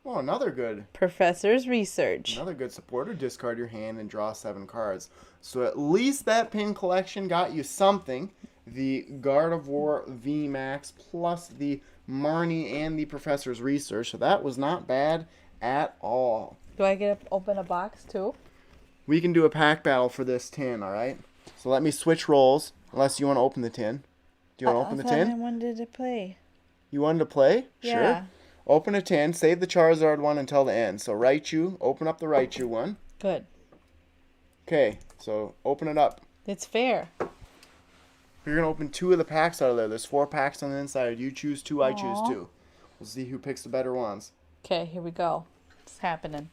Oh, another good Professor's Research. Another good supporter. Discard your hand and draw 7 cards. So at least that pin collection got you something. The Gardevoir VMAX plus the Marnie and the Professor's Research. So that was not bad at all. Do I get to open a box too? We can do a pack battle for this tin, all right? So let me switch roles, unless you want to open the tin. Do you want to open the tin? I wanted to play. You wanted to play? Yeah. Sure. Open a tin. Save the Charizard one until the end. So Raichu, open up the Raichu one. Good. Okay, so open it up. It's fair. You're going to open 2 of the packs out of there. There's 4 packs on the inside. You choose 2, I choose 2. We'll see who picks the better ones. Okay, here we go. It's happening.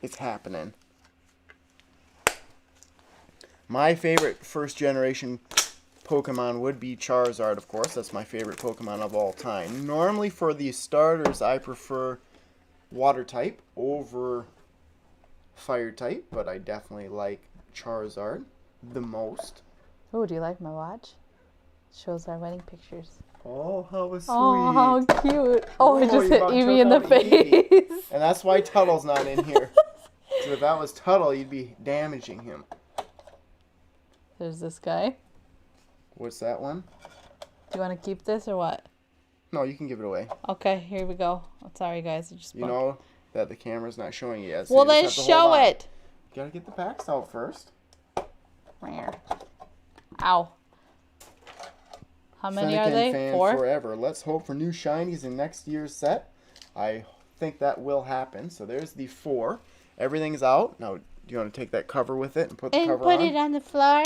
It's happening. My favorite first generation Pokemon would be Charizard, of course. That's my favorite Pokemon of all time. Normally for the starters, I prefer Water type over Fire type, but I definitely like Charizard the most. Oh, do you like my watch? It shows our wedding pictures. Oh, how sweet. Oh, how cute. Oh, I just hit about Evie in the took out Eevee. face. And that's why Tuttle's not in here. So if that was Tuttle, you'd be damaging him. There's this guy. What's that one? Do you want to keep this or what? No, you can give it away. Okay, here we go. Oh, sorry, guys. I just You know that the camera's not showing it yet. So well, you then just have to show hold on. it. You gotta get the packs out first. Ow. How many are Fennekin they? fan 4? forever. Let's hope for new shinies in next year's set. I think that will happen. So there's the 4. Everything's out. Now, do you want to take that cover with it and put the And cover put on? it on the floor?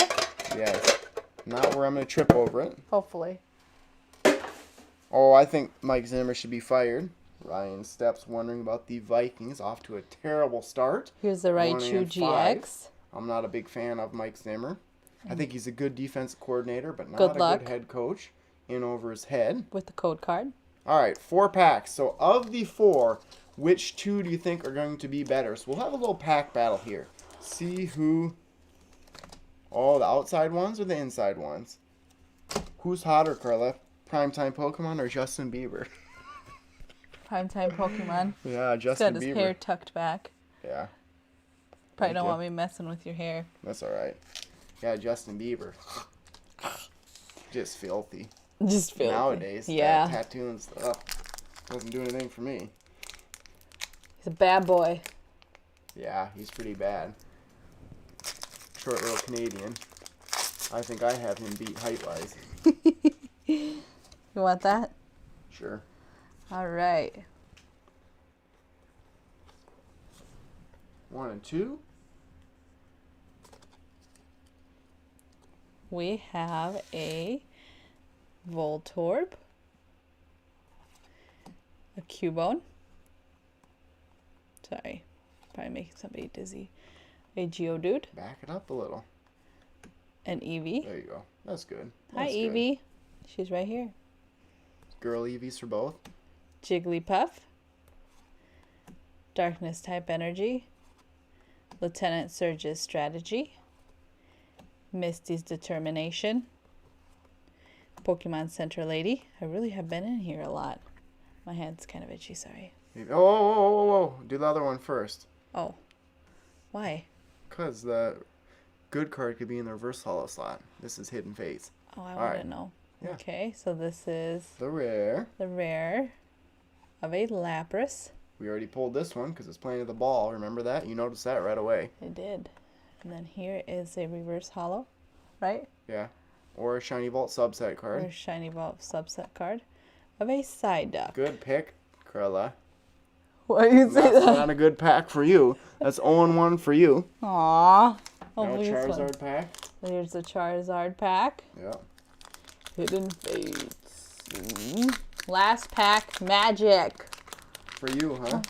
Yes. Not where I'm going to trip over it. Hopefully. Oh, I think Mike Zimmer should be fired. Ryan Steps wondering about the Vikings. Off to a terrible start. Here's the Raichu 1-5. GX. I'm not a big fan of Mike Zimmer. I think he's a good defensive coordinator, but not Good a luck. good head coach. In over his head. With the code card. All right, 4 packs. So of the 4, which 2 do you think are going to be better? So we'll have a little pack battle here. See who... Oh, the outside ones or the inside ones? Who's hotter, Carla? PrimetimePokemon or Justin Bieber? PrimetimePokemon. Yeah, He's Justin got his Bieber. hair tucked back. Yeah, Probably Thank don't you. want me messing with your hair. that's all right. Yeah, Justin Bieber. Just filthy. Just feel Nowadays, yeah. that tattoo and stuff doesn't do anything for me. He's a bad boy. Yeah, he's pretty bad. Short little Canadian. I think I have him beat height-wise. You want that? Sure. All right. 1 and 2. We have a Voltorb, a Cubone. Sorry, probably making somebody dizzy. A Geodude, Back it up a little. an Eevee. There you go. That's good. Hi, That's good. Eevee. She's right here. Girl Eevees for both. Jigglypuff, Darkness type energy, Lieutenant Surge's strategy, Misty's determination, Pokemon Center Lady. I really have been in here a lot. My hand's kind of itchy, sorry. Oh. Do the other one first. Oh. Why? Because the good card could be in the reverse hollow slot. This is Hidden Fates. Oh, I All want right. to know. Yeah. Okay, so this is The rare. the rare of a Lapras. We already pulled this one because it's playing with the ball. Remember that? You noticed that right away. I did. And then here is a reverse hollow, right? Yeah. Or a Shiny Vault subset Or card. shiny vault subset card of a Psyduck. Good pick, Carla. Why do you say That's that? not a good pack for you. That's 0-1 for you. Aww. No Hopefully this one. Charizard pack. Here's the Charizard pack. Yeah. Hidden Fates. Last pack, Magic. For you, huh?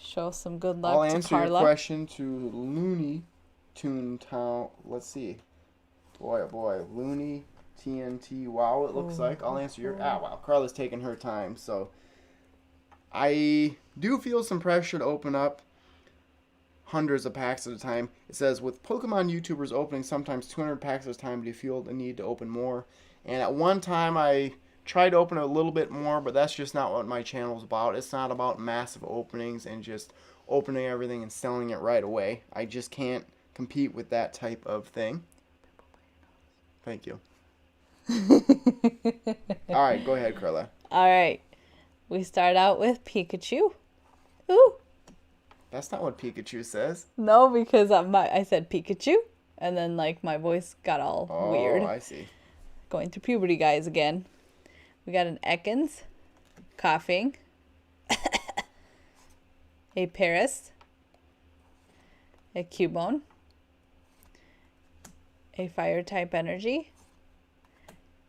Show some good luck I'll to answer your Carla. question to Looney Toontown. Let's see. Boy, oh boy. Looney TNT. Wow, it looks like. I'll answer your... Ah, wow. Carla's taking her time, so... I do feel some pressure to open up hundreds of packs at a time. It says, with Pokemon YouTubers opening sometimes 200 packs at a time, do you feel the need to open more? And at one time, I tried to open a little bit more, but that's just not what my channel is about. It's not about massive openings and just opening everything and selling it right away. I just can't compete with that type of thing. Thank you. All right, go ahead, Carla. All right. We start out with Pikachu. Ooh. That's not what Pikachu says. No, because I said Pikachu, and then like my voice got all weird. Oh, I see. Going through puberty, guys, again. We got an Ekans, coughing, a Paris, a Cubone, a Fire-type Energy,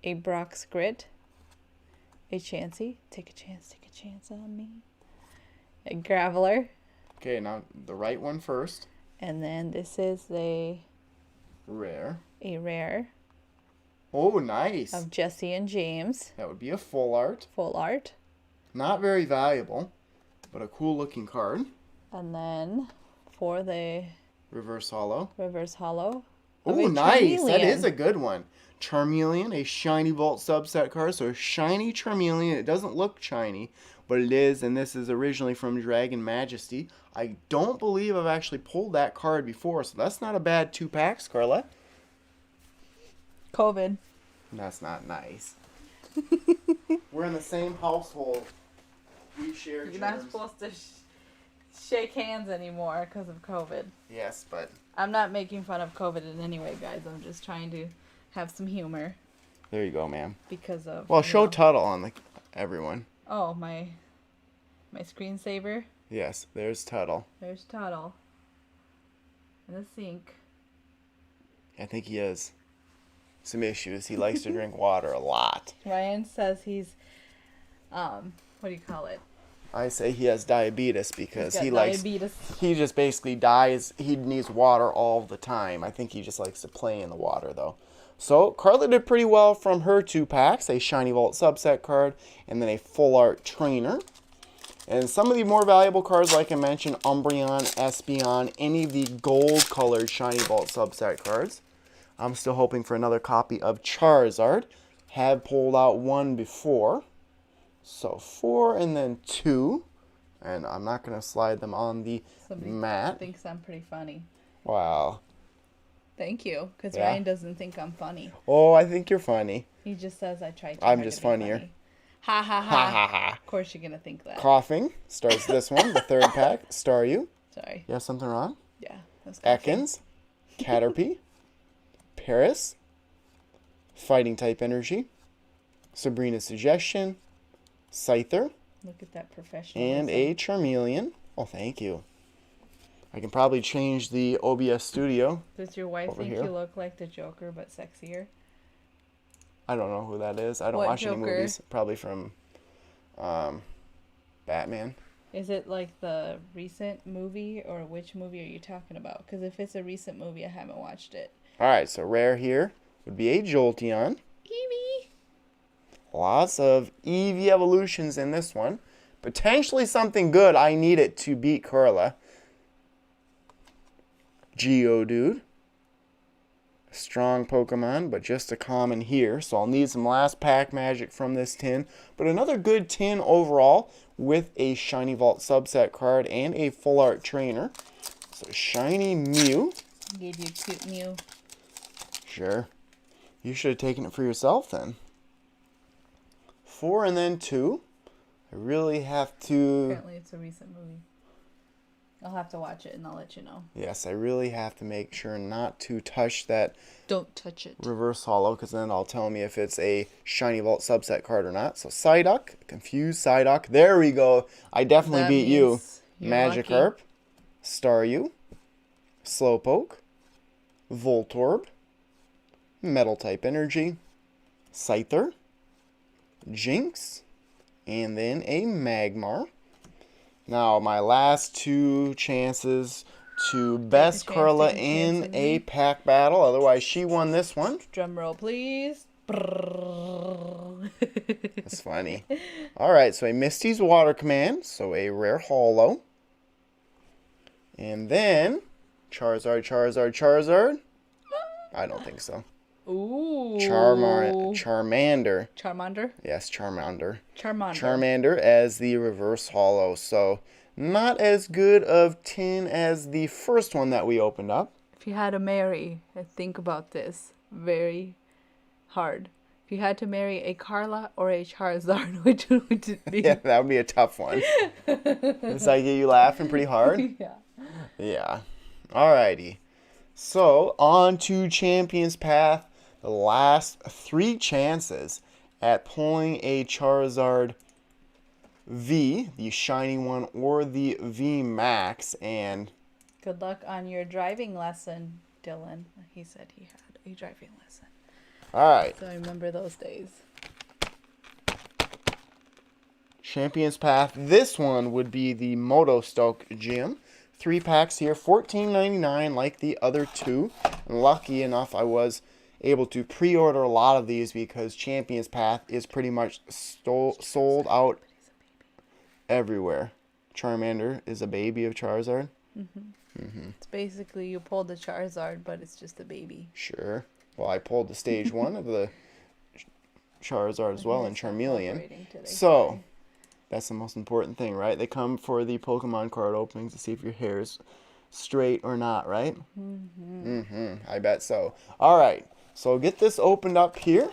a Brock's Grit, a Chansey, take a chance on me, a Graveler, Okay, now the right one first. and then this is a Rare. rare Oh, nice. of Jesse and James, That would be a full art. full art, Not very valuable, but a cool looking card. and then for the Reverse holo. reverse hollow. Oh, nice. That is a good one. Charmeleon, a shiny Vault subset card. So a shiny Charmeleon. It doesn't look shiny, but it is. And this is originally from Dragon Majesty. I don't believe I've actually pulled that card before. So that's not a bad 2 packs, Carla. COVID. That's not nice. We're in the same household. We share You're not germs. supposed to shake hands anymore because of COVID. Yes, but I'm not making fun of COVID in any way, guys. I'm just trying to have some humor there you go, ma'am. because of. Well, you show know. Tuttle on everyone. Oh, my screensaver. Yes, there's Tuttle. There's Tuttle. In the sink. I think he has some issues. He likes to drink water a lot. Ryan says he's, what do you call it? I say he has diabetes because He's got he likes. diabetes. He just basically dies. He needs water all the time. I think he just likes to play in the water though. So Carla did pretty well from her 2 packs: a shiny Vault subset card and then a full art trainer. And some of the more valuable cards, like I mentioned, Umbreon, Espeon, any of the gold colored shiny Vault subset cards. I'm still hoping for another copy of Charizard. Have pulled out 1 before. So 4 and then 2. And I'm not going to slide them on the Somebody mat. thinks I'm pretty funny. Wow. Thank you, because Yeah. Ryan doesn't think I'm funny. Oh, I think you're funny. He just says I try to. I'm just funnier. Funny. Ha ha ha. Ha ha ha. Of course you're gonna think that. Coughing starts this one, the 3rd pack. Staryu. Sorry. You have something wrong? Yeah. That's coughing. Ekans. Caterpie. Paris. Fighting type energy. Sabrina's Suggestion. Scyther. Look at that professional. And a Charmeleon. Oh, thank you. I can probably change the OBS studio. Does your wife over think here. you look like the Joker but sexier? I don't know who that is. I don't What watch any Joker? movies. Probably from Batman. Is it like the recent movie, or which movie are you talking about? Because if it's a recent movie, I haven't watched it. Alright, so rare here would be a Jolteon. Eevee. Lots of Eevee evolutions in this one. Potentially something good. I need it to beat Carla. Geodude. Strong Pokemon, but just a common here. So I'll need some last pack magic from this tin. But another good tin overall with a Shiny Vault subset card and a full art trainer. So Shiny Mew. Gave you a cute Mew. Sure. You should have taken it for yourself then. 4 and then 2. I really have to... Apparently it's a recent movie. I'll have to watch it and I'll let you know. Yes, I really have to make sure not to touch that Don't touch it. reverse holo, because then I'll tell me if it's a Shiny Vault subset card or not. So Psyduck, confused Psyduck. There we go. I definitely That beat you. means you're Magikarp, Staryu, Slowpoke, Voltorb, Metal type Energy, Scyther, Jinx, and then a Magmar. Now, my last 2 chances to best chance, Carla take a chance in on a me. pack battle. Otherwise, she won this one. Drum roll, please. That's funny. All right, so a Misty's Water Command. So a rare holo. And then Charizard. I don't think so. Ooh. Charmander. Charmander? Yes, Charmander. Charmander. Charmander as the reverse holo. So not as good of tin as the first one that we opened up. If you had to marry, think about this very hard. If you had to marry a Carla or a Charizard, which one would it be? Yeah, that would be a tough one. Does that get you laughing pretty hard? Yeah. Yeah. Alrighty. So, on to Champion's Path. The last 3 chances at pulling a Charizard V, the shiny one, or the VMAX. And Good luck on your driving lesson, Dylan. He said he had a driving lesson. alright. So I remember those days. Champion's Path. This one would be the Moto Stoke Gym. 3 packs here, $14.99 like the other 2. And lucky enough, I was able to pre-order a lot of these because Champion's Path is pretty much sold out everywhere. Charmander is a baby of Charizard. It's basically you pulled the Charizard, but it's just a baby. Sure. Well, I pulled the stage 1 of the Charizard as well, and Charmeleon. So, that's the most important thing, right? They come for the Pokemon card openings to see if your hair is straight or not, right? I bet so. All right. So get this opened up here.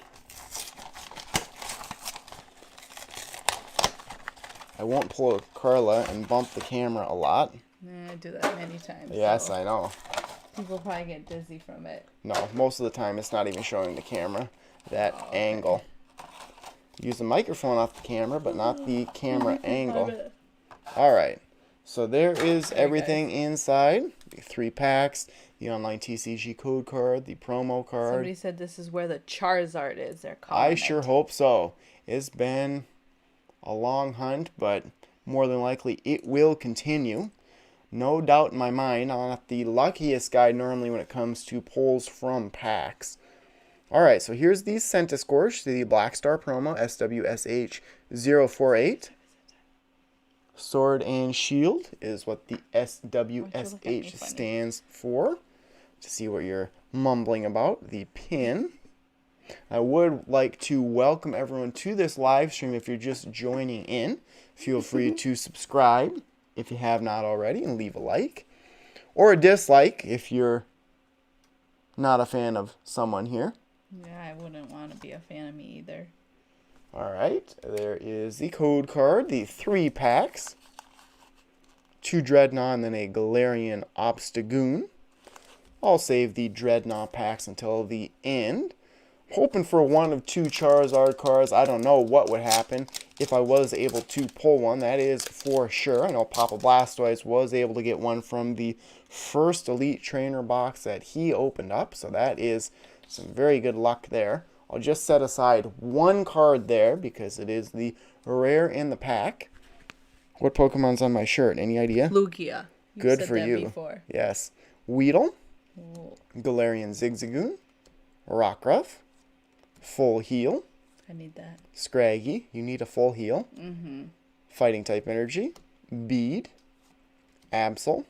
I won't pull a Carla and bump the camera a lot. I do that many times. Yes, so I know. people probably get dizzy from it. No, most of the time it's not even showing the camera that angle. Use the microphone off the camera, but not the camera angle. All right. So there is everything inside. The 3 packs, the online TCG code card, the promo card. Somebody said this is where the Charizard is. They're calling I sure hope so. It's been a long hunt, but more than likely it will continue. No doubt in my mind. I'm not the luckiest guy normally when it comes to pulls from packs. Alright, so here's the Centiskorch, the Black Star promo, SWSH048. Sword and Shield is what the SWSH stands for. To see what you're mumbling about, the pin. I would like to welcome everyone to this live stream. If you're just joining in, feel free to subscribe if you have not already and leave a like. Or a dislike if you're not a fan of someone here. Yeah, I wouldn't want to be a fan of me either. Alright, there is the code card, the 3 packs. 2 Dreadnought and then a Galarian Obstagoon. I'll save the Dreadnought packs until the end. Hoping for one of 2 Charizard cards. I don't know what would happen if I was able to pull one. That is for sure. I know Papa Blastoise was able to get one from the first Elite Trainer box that he opened up. So that is some very good luck there. I'll just set aside 1 card there because it is the rare in the pack. What Pokemon's on my shirt? Any idea? Lugia. Good said for that you. Before. Yes. Weedle. Oh, Galarian Zigzagoon. Rockruff. Full heal. I need that. Scraggy. You need a full heal. Fighting type energy. Bead. Absol.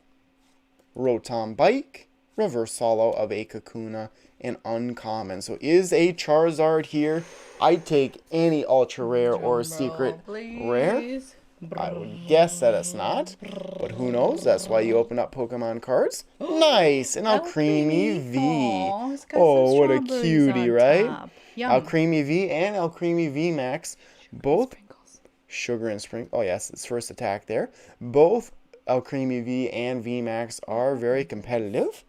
Rotom Bike. Reverse Hollow of a Kakuna. And uncommon. So is a Charizard here? I'd take any ultra rare or secret rare. I would guess that it's not, but who knows? That's why you open up Pokemon cards. Nice! An Alcremie V. Oh, what a cutie, right? Alcremie V and Alcremie VMAX. Both sugar and sprinkles. Oh, yes, it's first attack there. Both Alcremie V and VMAX are very competitive.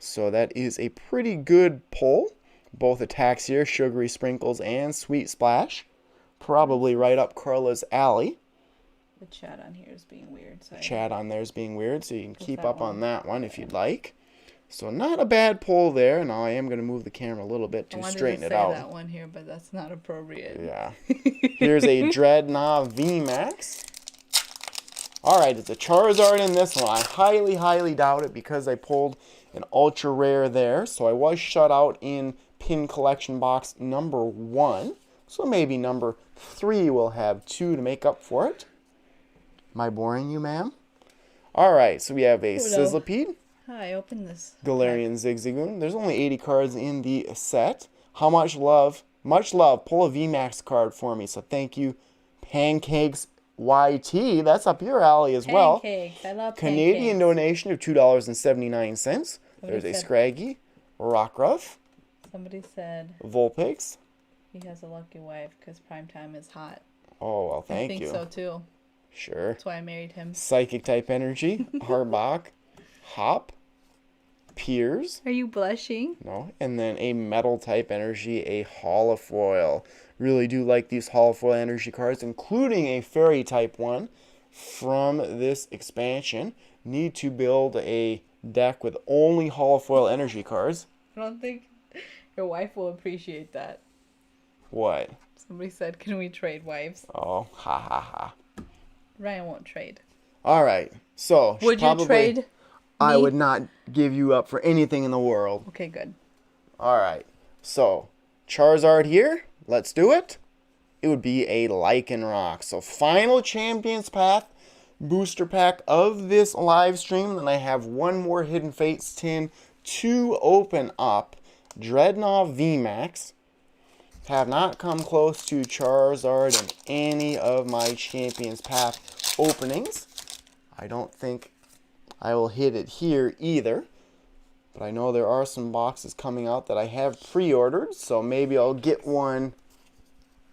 So that is a pretty good pull. Both attacks here, Sugary Sprinkles and Sweet Splash. Probably right up Carla's alley. The chat on here is being weird. So Chat on there is being weird, so you can keep up on that one if you'd like. So not a bad pull there. Now I am going to move the camera a little bit to straighten it out. I wanted to say that one here, but that's not appropriate. Yeah. Here's a Dreadnought VMAX. Alright, it's a Charizard in this one. I highly, highly doubt it because I pulled an ultra rare there. So I was shut out in pin collection box number 1. So maybe number 3 will have 2 to make up for it. Am I boring you, ma'am? Alright, so we have a Sizzlipede. Hi, open this. Galarian Zigzagoon. There's only 80 cards in the set. How much love? Much love. Pull a VMAX card for me. So thank you, Pancakes YT. That's up your alley as well. Pancakes. I love Canadian donation of $2.79. There's a Scraggy, Rockruff. Somebody said Vulpix. He has a lucky wife because Primetime is hot. Oh, well, thank you. I think so too. Sure. That's why I married him. Psychic type energy, Harbach, Hop, Piers. Are you blushing? No. And then a metal type energy, a holofoil. Really do like these holofoil energy cards, including a fairy type one from this expansion. Need to build a deck with only holofoil energy cards. I don't think your wife will appreciate that. What? Somebody said, can we trade wives? Oh, ha ha ha. Ryan won't trade. All right. So, Would you trade? I would not give you up for anything in the world. Okay, good. All right. So, Charizard here. Let's do it. It would be a Lycanroc. So, final Champions Path booster pack of this live stream. Then I have one more Hidden Fates tin to open up. Dreadnought VMAX. Have not come close to Charizard in any of my Champions Path openings. I don't think I will hit it here either. But I know there are some boxes coming out that I have pre-ordered, so maybe I'll get one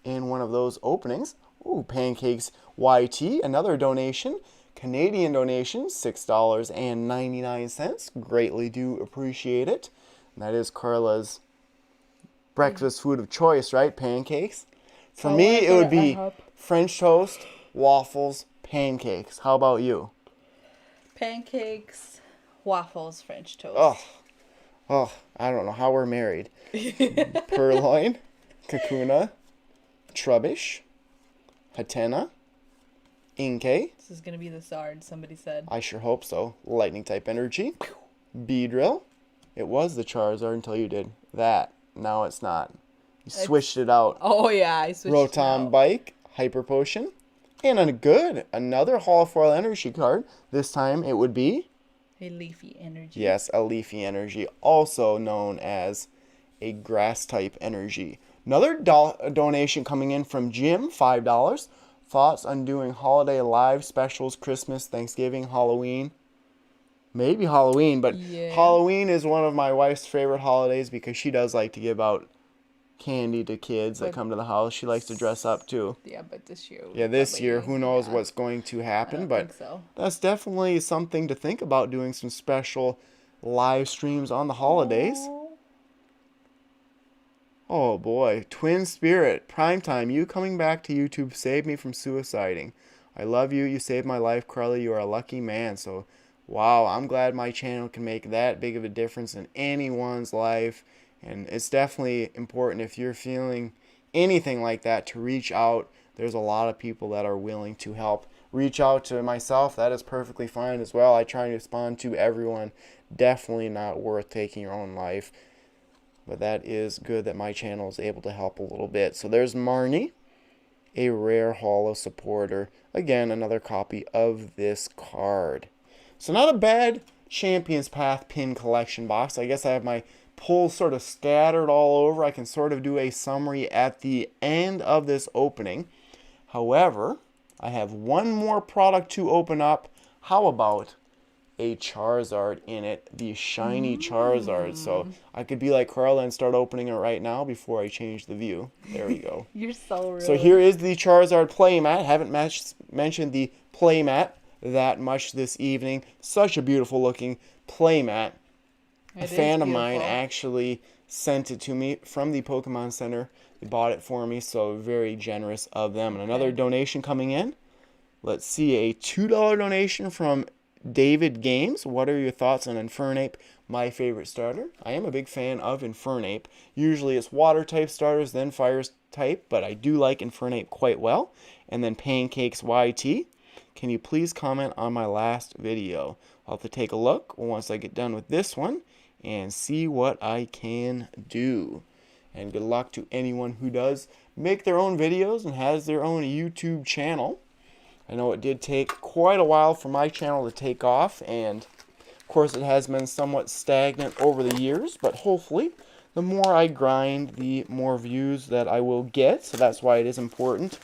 in one of those openings. Ooh, Pancakes YT, another donation. Canadian donation, $6.99. Greatly do appreciate it. And that is Carla's breakfast food of choice, right? Pancakes. For me, it would be French toast, waffles, pancakes. How about you? Pancakes, waffles, French toast. Oh, I don't know how we're married. Purloin, Kakuna, Trubbish, Hatena, Inkay. This is going to be the Zard, somebody said. I sure hope so. Lightning type energy. Beedrill. It was the Charizard until you did that. Now it's not. You switched it out. Oh, yeah, I switched it out. Rotom Bike, Hyper Potion. And another holofoil energy card. This time it would be a Leafy energy. Yes, a Leafy energy, also known as a grass type energy. Another donation coming in from Jim, $5. Thoughts on doing holiday live specials, Christmas, Thanksgiving, Halloween? Maybe Halloween, but yeah. Halloween is one of my wife's favorite holidays because she does like to give out candy to kids that come to the house. She likes to dress up too. Yeah, but this year. Yeah, this year, who knows what's going to happen, but that's definitely something to think about, doing some special live streams on the holidays. Oh boy, Twin Spirit, Primetime, you coming back to YouTube saved me from suiciding. I love you. You saved my life, Carly. You are a lucky man. So, wow, I'm glad my channel can make that big of a difference in anyone's life. And it's definitely important if you're feeling anything like that to reach out. There's a lot of people that are willing to help. Reach out to myself. That is perfectly fine as well. I try to respond to everyone. Definitely not worth taking your own life. But that is good that my channel is able to help a little bit. So there's Marnie, a rare holo supporter. Again, another copy of this card. So not a bad Champions Path pin collection box. I guess I have my pulls sort of scattered all over. I can sort of do a summary at the end of this opening. However, I have one more product to open up. How about a Charizard in it, the Shiny Charizard? So I could be like Carla and start opening it right now before I change the view. There we go. You're so rude. So here is the Charizard playmat. Haven't mentioned the playmat that much this evening. Such a beautiful looking playmat. A fan of mine actually sent it to me from the Pokemon Center. They bought it for me, so very generous of them. And another donation coming in. Let's see, a $2 donation from David Games. What are your thoughts on Infernape, my favorite starter? I am a big fan of Infernape. Usually it's water type starters, then fire type, but I do like Infernape quite well. And then Pancakes YT. Can you please comment on my last video? I'll have to take a look once I get done with this one and see what I can do. And good luck to anyone who does make their own videos and has their own YouTube channel. I know it did take quite a while for my channel to take off, and of course it has been somewhat stagnant over the years, but hopefully the more I grind, the more views that I will get. So that's why it is important,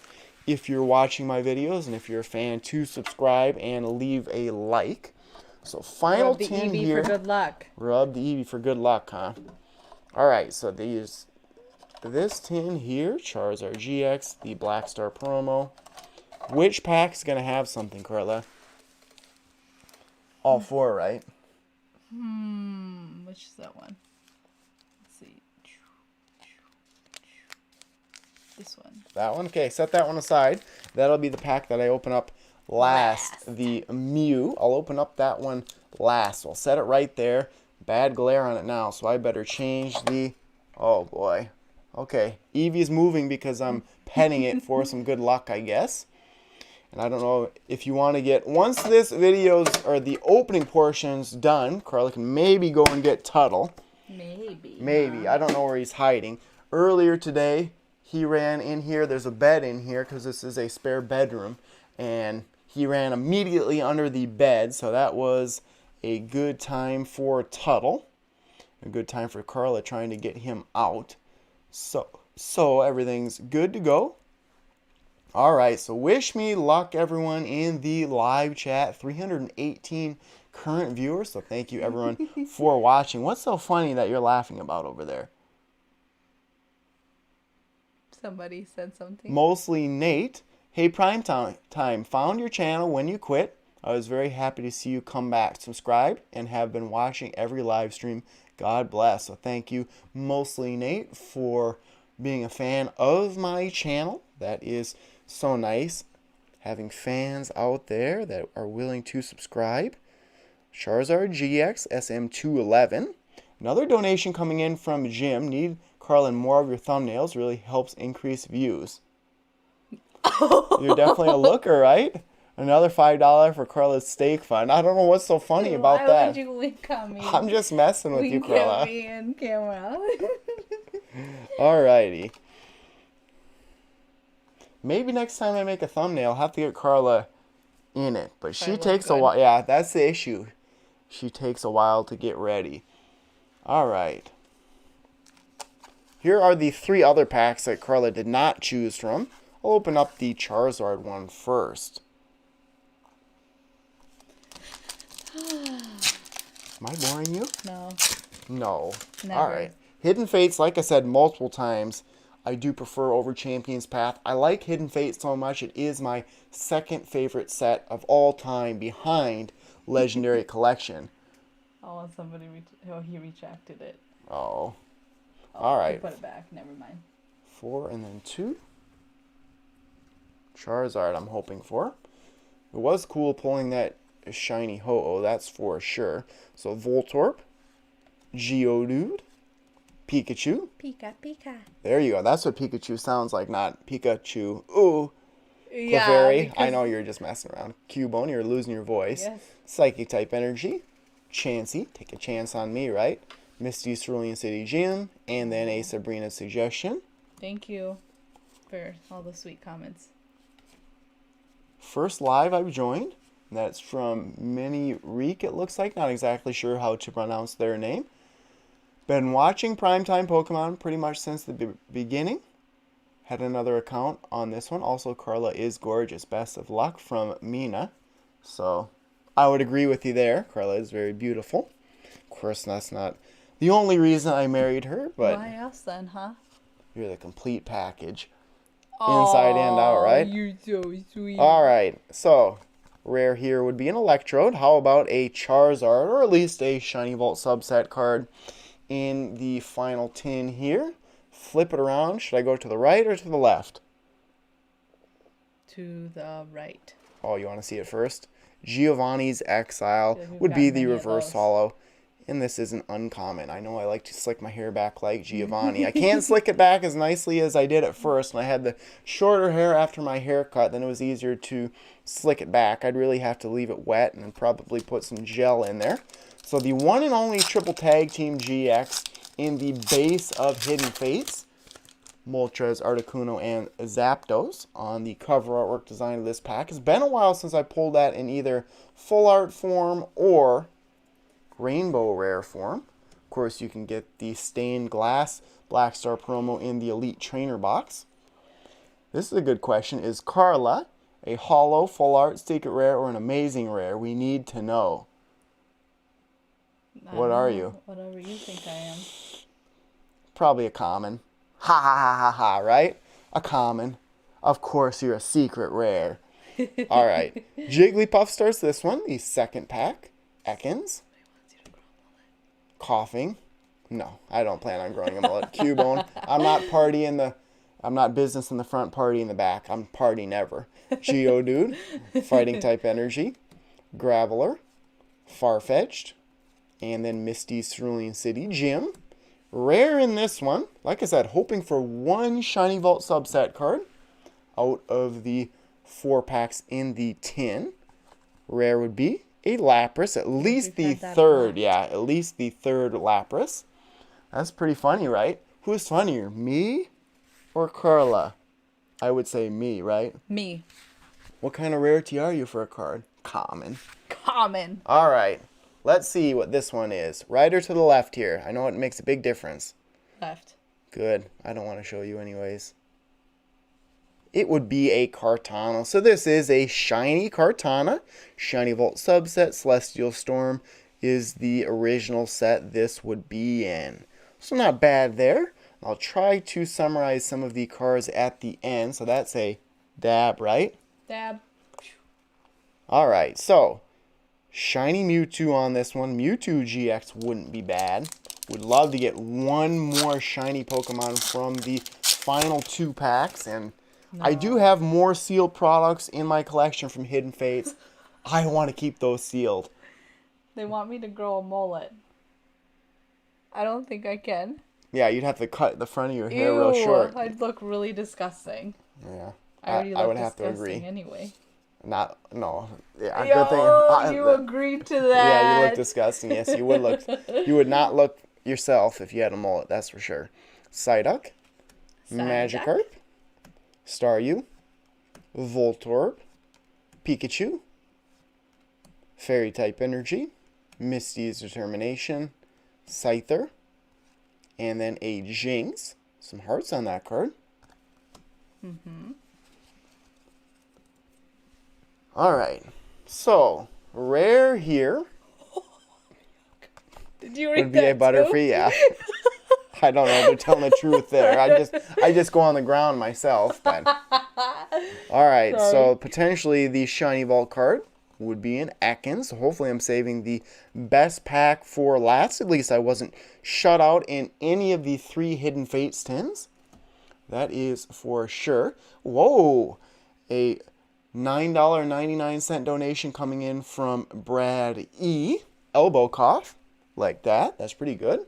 if you're watching my videos and if you're a fan, to subscribe and leave a like. So final tin here. Rub the Eevee for good luck. Rub the Eevee for good luck, huh? Alright, so these this tin here, Charizard GX, the Black Star promo. Which pack's going to have something, Carla? All four, right? Which is that one? Let's see. This one. That one? Okay, set that one aside. That'll be the pack that I open up last. The Mew. I'll open up that one last. I'll set it right there. Bad glare on it now, so I better change the... Oh, boy. Okay, Eevee's moving because I'm petting it for some good luck, I guess. And I don't know if you want to get... Once this video's, or the opening portion's done, Carla can maybe go and get Tuttle. Maybe. I don't know where he's hiding. Earlier today, he ran in here. There's a bed in here because this is a spare bedroom. And he ran immediately under the bed, so that was a good time for Tuttle. A good time for Carla trying to get him out. So everything's good to go. All right, so wish me luck, everyone, in the live chat. 318 current viewers, so thank you, everyone, for watching. What's so funny that you're laughing about over there? Somebody said something. Mostly Nate. Hey, Primetime, found your channel when you quit. I was very happy to see you come back. Subscribe and have been watching every live stream. God bless. So thank you, Mostly Nate, for being a fan of my channel. That is so nice, having fans out there that are willing to subscribe. Charizard GX SM211. Another donation coming in from Jim. Need Carlin more of your thumbnails. Really helps increase views. You're definitely a looker, right? Another $5 for Carla's steak fund. I don't know what's so funny about that. Why would you wink at me? I'm just messing with you, Carla. Wink at me in camera. Alrighty. Maybe next time I make a thumbnail, I'll have to get Carla in it. But she takes a while. Yeah, that's the issue. She takes a while to get ready. Alright. Here are the three other packs that Carla did not choose from. I'll open up the Charizard one first. Am I boring you? No. No. Never. Alright. Hidden Fates, like I said multiple times, I do prefer over Champion's Path. I like Hidden Fate so much. It is my second favorite set of all time behind Legendary Collection. Oh, somebody... he retracted it. Oh. Alright. Put it back. Never mind. 4 and then 2. Charizard I'm hoping for. It was cool pulling that shiny Ho-Oh, that's for sure. So Voltorb, Geodude, Pikachu. Pika. There you go. That's what Pikachu sounds like, not Pikachu. Ooh. Yeah, Clefairy. I know you're just messing around. Cubone, you're losing your voice. Yes. Psychic type energy. Chansey, take a chance on me, right? Misty Cerulean City Gym, and then a Sabrina suggestion. Thank you for all the sweet comments. First live I've joined. That's from Mini Reek, it looks like. Not exactly sure how to pronounce their name. Been watching Primetime Pokemon pretty much since the beginning. Had another account on this one. Also, Carla is gorgeous. Best of luck from Mina. So, I would agree with you there. Carla is very beautiful. Of course, that's not the only reason I married her, but... Why else then, huh? You're the complete package. Inside and out, right? You're so sweet. Alright, so... Rare here would be an Electrode. How about a Charizard, or at least a Shiny Vault subset card in the final tin here? Flip it around. Should I go to the right or to the left? To the right. Oh, you want to see it first? Giovanni's Exile would be the reverse holo. And this isn't uncommon. I know I like to slick my hair back like Giovanni. I can't slick it back as nicely as I did at first. When I had the shorter hair after my haircut, then it was easier to slick it back. I'd really have to leave it wet and probably put some gel in there. So the one and only Triple Tag Team GX in the base of Hidden Fates. Moltres, Articuno, and Zapdos on the cover artwork design of this pack. It's been a while since I pulled that in either full art form or Rainbow Rare form. Of course, you can get the stained glass Black Star promo in the Elite Trainer box. This is a good question. Is Carla a holo, full art, secret rare, or an amazing rare? We need to know. What are you? Whatever you think I am. Probably a common. Ha ha ha ha ha, right? A common. Of course, you're a secret rare. All right. Jigglypuff starts this one, the second pack. Ekans. Coughing. No, I don't plan on growing a mullet. Cubone. I'm not business in the front, party in the back. I'm party never. Geodude. Fighting type energy. Graveler. Farfetch'd. And then Misty's Cerulean City Gym. Rare in this one. Like I said, hoping for one Shiny Vault subset card out of the 4 packs in the tin. Rare would be a Lapras, at least the third. Yeah, at least the third Lapras. That's pretty funny, right? Who's funnier, me or Carla? I would say me, right? Me. What kind of rarity are you for a card? Common. Common. All right. Let's see what this one is. Right or to the left here? I know it makes a big difference. Left. Good. I don't want to show you anyways. It would be a Kartana. So this is a shiny Kartana. Shiny Vault subset. Celestial Storm is the original set this would be in. So not bad there. I'll try to summarize some of the cards at the end. So that's a dab, right? Dab. All right. So shiny Mewtwo on this one. Mewtwo GX wouldn't be bad. Would love to get one more shiny Pokemon from the final 2 packs. And no. I do have more sealed products in my collection from Hidden Fates. I want to keep those sealed. They want me to grow a mullet. I don't think I can. Yeah, you'd have to cut the front of your hair real short. I'd look really disgusting. Yeah. I would have to agree. Anyway. No. Yeah, good thing. You agreed to that. Yeah, you look disgusting. Yes, you would look. You would not look yourself if you had a mullet. That's for sure. Psyduck, Magikarp, Staryu, Voltorb, Pikachu, Fairy type energy, Misty's Determination, Scyther, and then a Jinx. Some hearts on that card. All right, so rare here. Did you read would be that a Butterfree? Yeah. I don't know. They're telling the truth there. I just go on the ground myself. But all right, so potentially the Shiny Vault card would be an Ekans. So hopefully I'm saving the best pack for last. At least I wasn't shut out in any of the 3 Hidden Fates tins. That is for sure. Whoa, a $9.99 donation coming in from Brad E. Elbow cough. Like that. That's pretty good.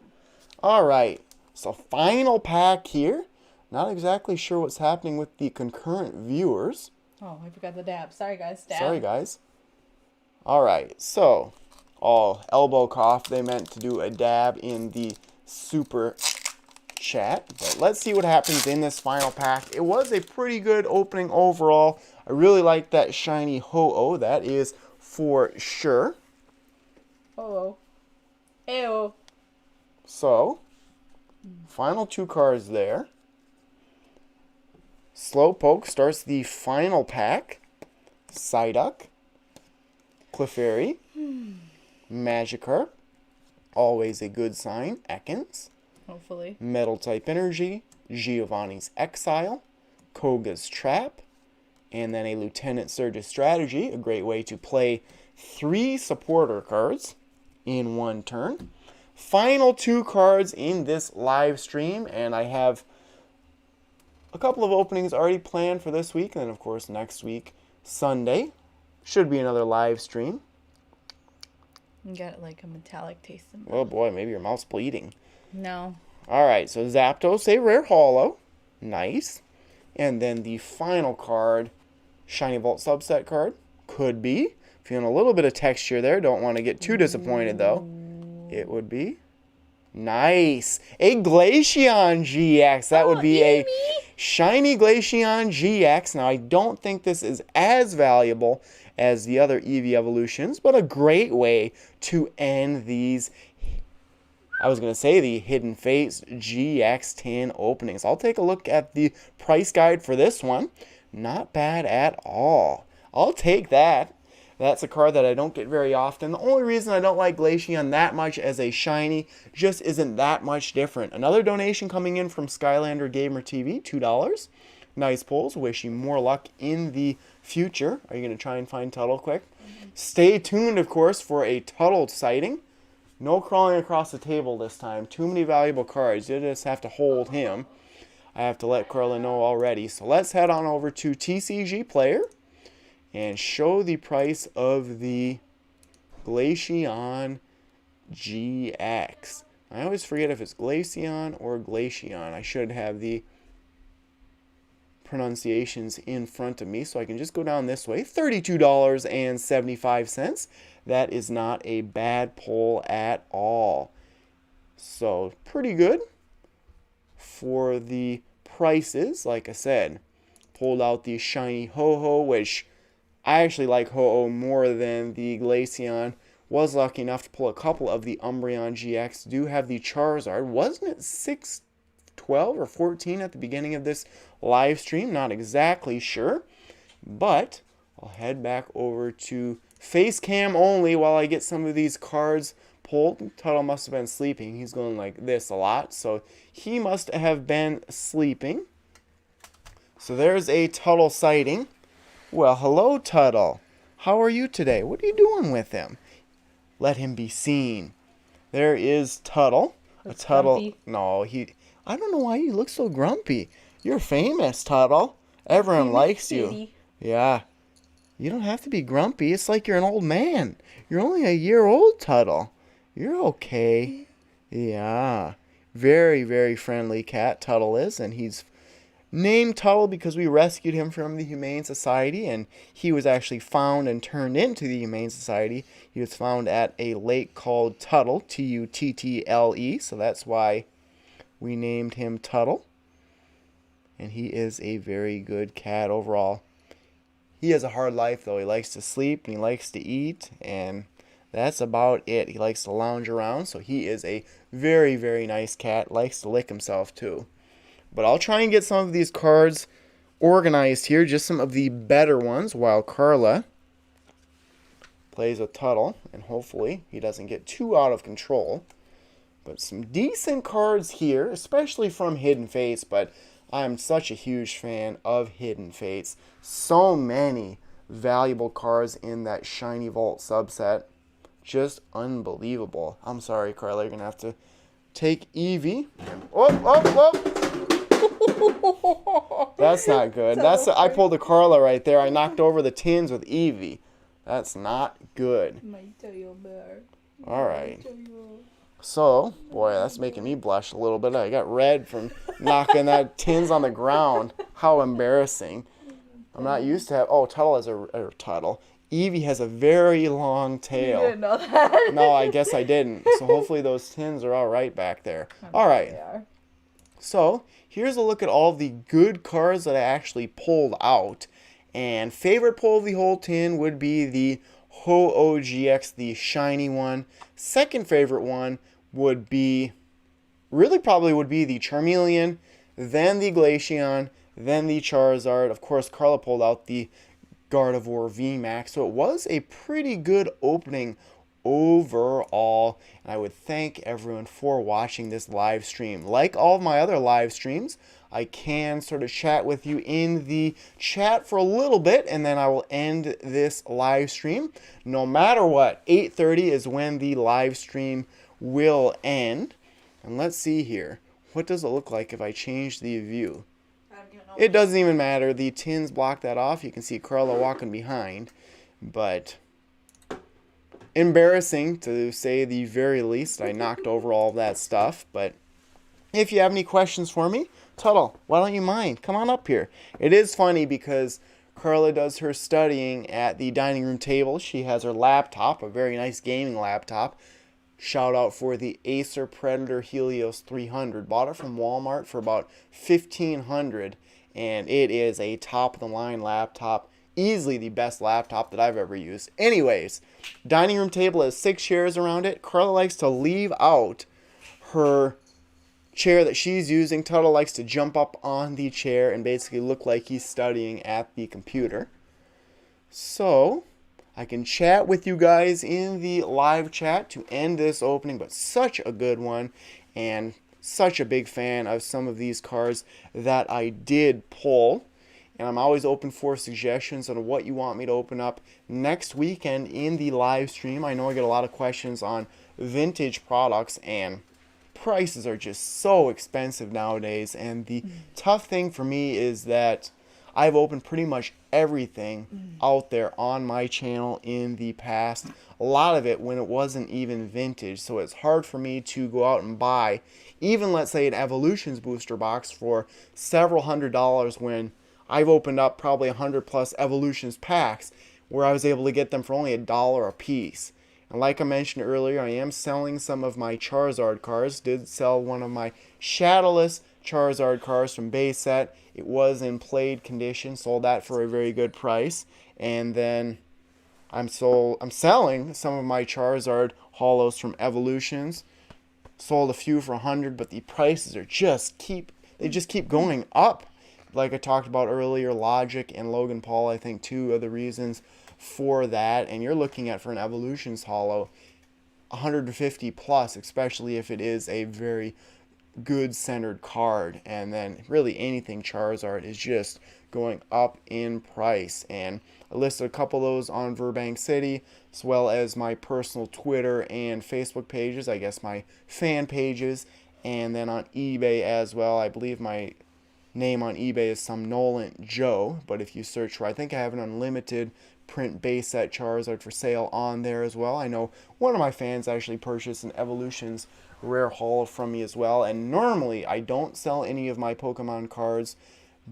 All right. So final pack here. Not exactly sure what's happening with the concurrent viewers. Oh, I forgot the dab. Sorry, guys. Dab. Sorry, guys. All right. So, elbow cough. They meant to do a dab in the super chat. But let's see what happens in this final pack. It was a pretty good opening overall. I really like that shiny Ho-Oh. That is for sure. Ho-Oh. Ew. So, final 2 cards there. Slowpoke starts the final pack. Psyduck. Clefairy. Magikarp. Always a good sign. Ekans. Hopefully. Metal type energy. Giovanni's Exile. Koga's Trap. And then a Lieutenant Surge's Strategy. A great way to play 3 supporter cards in one turn. Final 2 cards in this live stream, and I have a couple of openings already planned for this week, and then of course next week, Sunday, should be another live stream. You got like a metallic taste in it. Oh boy, maybe your mouth's bleeding. No. Alright, so Zapdos, a rare holo. Nice. And then the final card, Shiny Vault subset card, could be. Feeling a little bit of texture there. Don't want to get too disappointed, though. It would be nice. A Glaceon GX. That would be a shiny Glaceon GX. Now, I don't think this is as valuable as the other Eevee evolutions, but a great way to end these, I was going to say, the Hidden Fates GX tin openings. I'll take a look at the price guide for this one. Not bad at all. I'll take that. That's a card that I don't get very often. The only reason I don't like Glaceon that much as a shiny just isn't that much different. Another donation coming in from Skylander Gamer TV, $2. Nice pulls. Wish you more luck in the future. Are you going to try and find Tuttle quick? Stay tuned, of course, for a Tuttle sighting. No crawling across the table this time. Too many valuable cards. You just have to hold him. I have to let Carla know already. So let's head on over to TCG Player and show the price of the Glaceon GX. I always forget if it's Glaceon or Glaceon. I should have the pronunciations in front of me, so I can just go down this way. $32.75. That is not a bad pull at all. So pretty good for the prices. Like I said, pulled out the shiny Ho-Oh, which I actually like Ho-Oh more than the Glaceon. Was lucky enough to pull a couple of the Umbreon GX. Do have the Charizard. Wasn't it 612 or 14 at the beginning of this live stream? Not exactly sure. But I'll head back over to face cam only while I get some of these cards pulled. Tuttle must have been sleeping. He's going like this a lot. So he must have been sleeping. So there's a Tuttle sighting. Well, hello, Tuttle. How are you today? What are you doing with him? Let him be seen. There is Tuttle. Looks a Tuttle. grumpy. No, I don't know why you look so grumpy. You're famous, Tuttle. Everyone likes you. Kitty. Yeah. You don't have to be grumpy. It's like you're an old man. You're only a year old, Tuttle. You're okay. Yeah. Very, very friendly cat, Tuttle is, and he's named Tuttle because we rescued him from the Humane Society, and he was actually found and turned into the Humane Society. He was found at a lake called Tuttle, Tuttle, so that's why we named him Tuttle. And he is a very good cat overall. He has a hard life, though. He likes to sleep, and he likes to eat, and that's about it. He likes to lounge around, so he is a very, very nice cat. Likes to lick himself, too. But I'll try and get some of these cards organized here, just some of the better ones, while Carla plays with Tuttle, and hopefully he doesn't get too out of control. But some decent cards here, especially from Hidden Fates, but I'm such a huge fan of Hidden Fates. So many valuable cards in that Shiny Vault subset. Just unbelievable. I'm sorry, Carla, you're going to have to take Eevee. That's not good. I pulled a Carla right there. I knocked over the tins with Eevee. That's not good. All right. So, boy, that's making me blush a little bit. I got red from knocking that tins on the ground. How embarrassing. I'm not used to have... Oh, Tuttle has Tuttle. Eevee has a very long tail. You didn't know that. No, I guess I didn't. So hopefully those tins are all right back there. All right. They are. So here's a look at all the good cards that I actually pulled out. And favorite pull of the whole tin would be the Ho-Oh GX, the shiny one. Second favorite one would be, probably would be the Charmeleon, then the Glaceon, then the Charizard. Of course, Carla pulled out the Gardevoir VMAX. So it was a pretty good opening overall, and I would thank everyone for watching this live stream. Like all of my other live streams, I can sort of chat with you in the chat for a little bit, and then I will end this live stream. No matter what, 8:30 is when the live stream will end. And let's see here. What does it look like if I change the view? It doesn't even matter. The tins block that off. You can see Carla walking behind, but embarrassing to say the very least. I knocked over all of that stuff, but if you have any questions for me, Tuttle, why don't you mind? Come on up here. It is funny because Carla does her studying at the dining room table. She has her laptop, a very nice gaming laptop. Shout out for the Acer Predator Helios 300. Bought it from Walmart for about $1,500, and it is a top-of-the-line laptop. Easily the best laptop that I've ever used. Anyways, dining room table has 6 chairs around it. Carla likes to leave out her chair that she's using. Tuttle likes to jump up on the chair and basically look like he's studying at the computer. So, I can chat with you guys in the live chat to end this opening, but such a good one, and such a big fan of some of these cards that I did pull. And I'm always open for suggestions on what you want me to open up next weekend in the live stream. I know I get a lot of questions on vintage products, and prices are just so expensive nowadays. And the tough thing for me is that I've opened pretty much everything out there on my channel in the past. A lot of it when it wasn't even vintage. So it's hard for me to go out and buy even, let's say, an Evolutions booster box for several $100s when I've opened up probably 100 plus Evolutions packs where I was able to get them for only $1 a piece. And like I mentioned earlier, I am selling some of my Charizard cards. Did sell one of my Shadowless Charizard cards from base set. It was in played condition. Sold that for a very good price. And then I'm selling some of my Charizard holos from Evolutions. Sold a few for 100, but the prices are just keep going up. Like I talked about earlier, Logic and Logan Paul, I think, two of the reasons for that. And you're looking at, for an Evolutions holo, 150 plus, especially if it is a very good centered card. And then really anything Charizard is just going up in price. And I listed a couple of those on Burbank City, as well as my personal Twitter and Facebook pages, I guess my fan pages, and then on eBay as well. I believe my name on eBay is Somnolent Joe, but if you search for, I think I have an unlimited print base set Charizard for sale on there as well. I know one of my fans actually purchased an Evolutions rare holo from me as well, and normally I don't sell any of my Pokemon cards,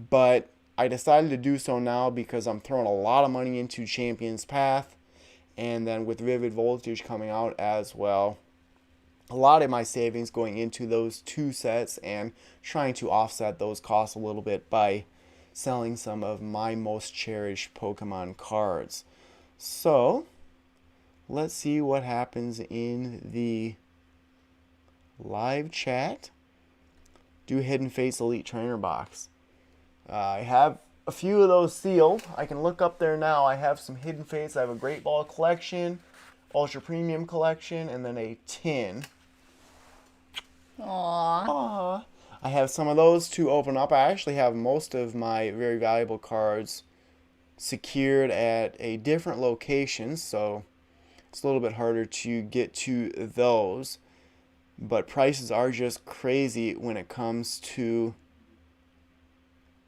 but I decided to do so now because I'm throwing a lot of money into Champion's Path, and then with Vivid Voltage coming out as well, a lot of my savings going into those two sets and trying to offset those costs a little bit by selling some of my most cherished Pokemon cards. So let's see what happens in the live chat. Do Hidden Fates Elite Trainer box. I have a few of those sealed. I can look up there now. I have some Hidden Fates. I have a Great Ball collection, Ultra Premium collection, and then a tin. Aww. I have some of those to open up. I actually have most of my very valuable cards secured at a different location, so it's a little bit harder to get to those. But prices are just crazy when it comes to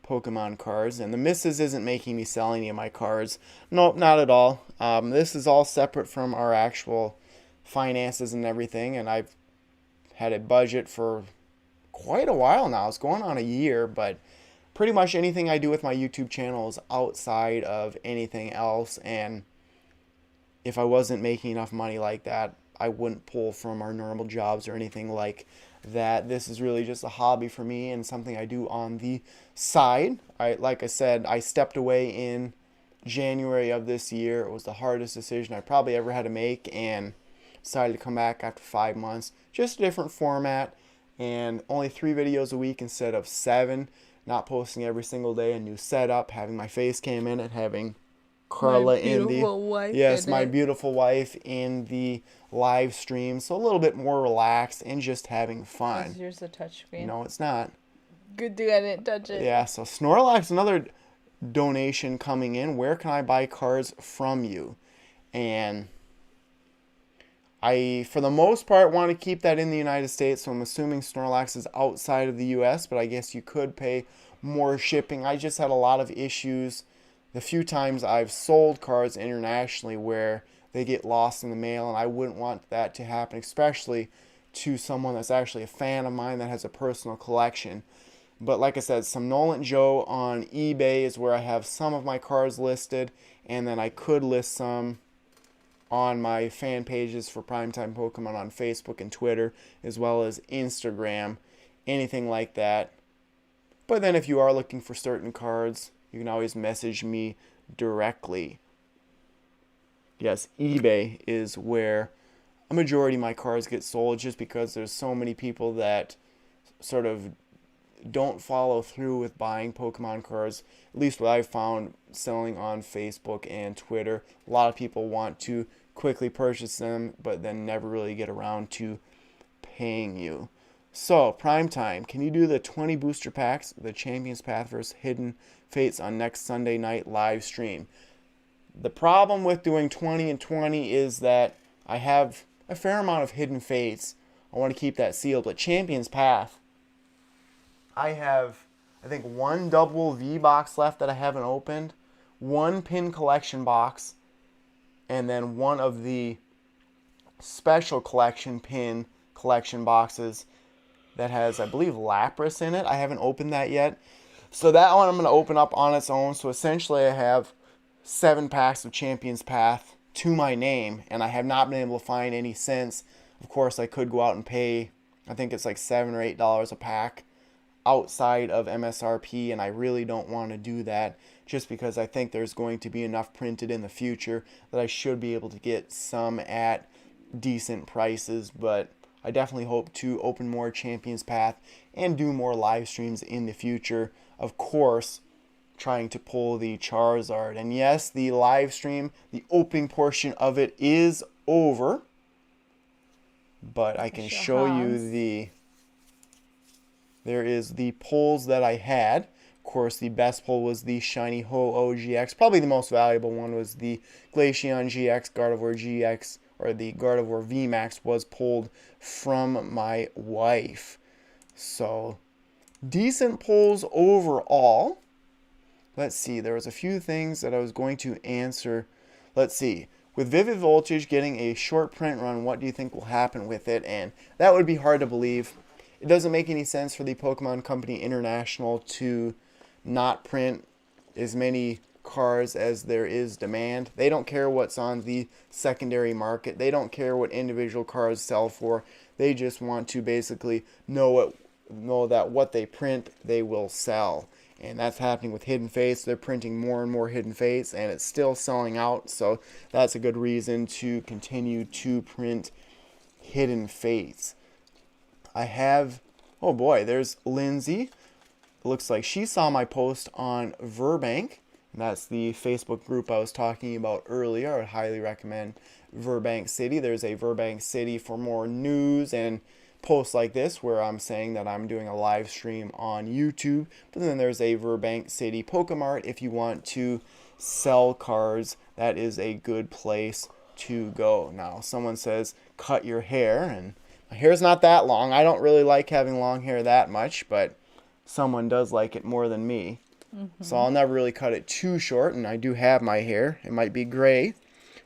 Pokemon cards. And the missus isn't making me sell any of my cards. Nope, not at all. This is all separate from our actual finances and everything, and I've had a budget for quite a while now. It's going on a year, but pretty much anything I do with my YouTube channel is outside of anything else. And if I wasn't making enough money like that, I wouldn't pull from our normal jobs or anything like that. This is really just a hobby for me and something I do on the side. Like I said, I stepped away in January of this year. It was the hardest decision I probably ever had to make, and decided to come back after 5 months. Just a different format, and only 3 videos a week instead of 7. Not posting every single day. A new setup, having my face cam in it, having Carla in the my beautiful wife in the live stream. So a little bit more relaxed and just having fun. Is yours a touchscreen? No, it's not. Good thing I didn't touch it. Yeah, so Snorlax, another donation coming in. Where can I buy cards from you? And I, for the most part, want to keep that in the United States, so I'm assuming Snorlax is outside of the U.S., but I guess you could pay more shipping. I just had a lot of issues the few times I've sold cards internationally where they get lost in the mail, and I wouldn't want that to happen, especially to someone that's actually a fan of mine that has a personal collection. But like I said, Somnolent Joe on eBay is where I have some of my cards listed, and then I could list some on my fan pages for Primetime Pokemon on Facebook and Twitter, as well as Instagram, anything like that. But then if you are looking for certain cards, you can always message me directly. Yes, eBay is where a majority of my cards get sold, just because there's so many people that sort of don't follow through with buying Pokemon cards. At least what I've found selling on Facebook and Twitter. A lot of people want to quickly purchase them, but then never really get around to paying you. So, Primetime, can you do the 20 booster packs, the Champions Path versus Hidden Fates on next Sunday night live stream? The problem with doing 20 and 20 is that I have a fair amount of Hidden Fates. I want to keep that sealed, but Champions Path, I have, I think, one double V box left that I haven't opened, one pin collection box, and then one of the special collection pin collection boxes that has, I believe, Lapras in it. I haven't opened that yet. So that one I'm going to open up on its own. So essentially I have 7 packs of Champions Path to my name, and I have not been able to find any since. Of course, I could go out and pay, I think it's like $7 or $8 a pack outside of MSRP, and I really don't want to do that just because I think there's going to be enough printed in the future that I should be able to get some at decent prices. But I definitely hope to open more Champions Path and do more live streams in the future. Of course, trying to pull the Charizard. And yes, the live stream, the opening portion of it is over. But I can show you there is the pulls that I had. Of course, the best pull was the Shiny Ho-Oh GX. Probably the most valuable one was the Glaceon GX, Gardevoir GX, or the Gardevoir VMAX was pulled from my wife. So, decent pulls overall. Let's see, there was a few things that I was going to answer. Let's see, with Vivid Voltage getting a short print run, what do you think will happen with it? And that would be hard to believe. It doesn't make any sense for the Pokemon Company International to not print as many cards as there is demand. They don't care what's on the secondary market. They don't care what individual cards sell for. They just want to basically know that what they print, they will sell. And that's happening with Hidden Fates. They're printing more and more Hidden Fates, and it's still selling out. So that's a good reason to continue to print Hidden Fates. I have, oh boy, there's Lindsay. It looks like she saw my post on Verbank. That's the Facebook group I was talking about earlier. I would highly recommend Verbank City. There's a Verbank City for more news and posts like this where I'm saying that I'm doing a live stream on YouTube. But then there's a Verbank City Pokemart if you want to sell cards. That is a good place to go. Now, someone says, cut your hair, and my hair's not that long. I don't really like having long hair that much, but someone does like it more than me. So I'll never really cut it too short, and I do have my hair. It might be gray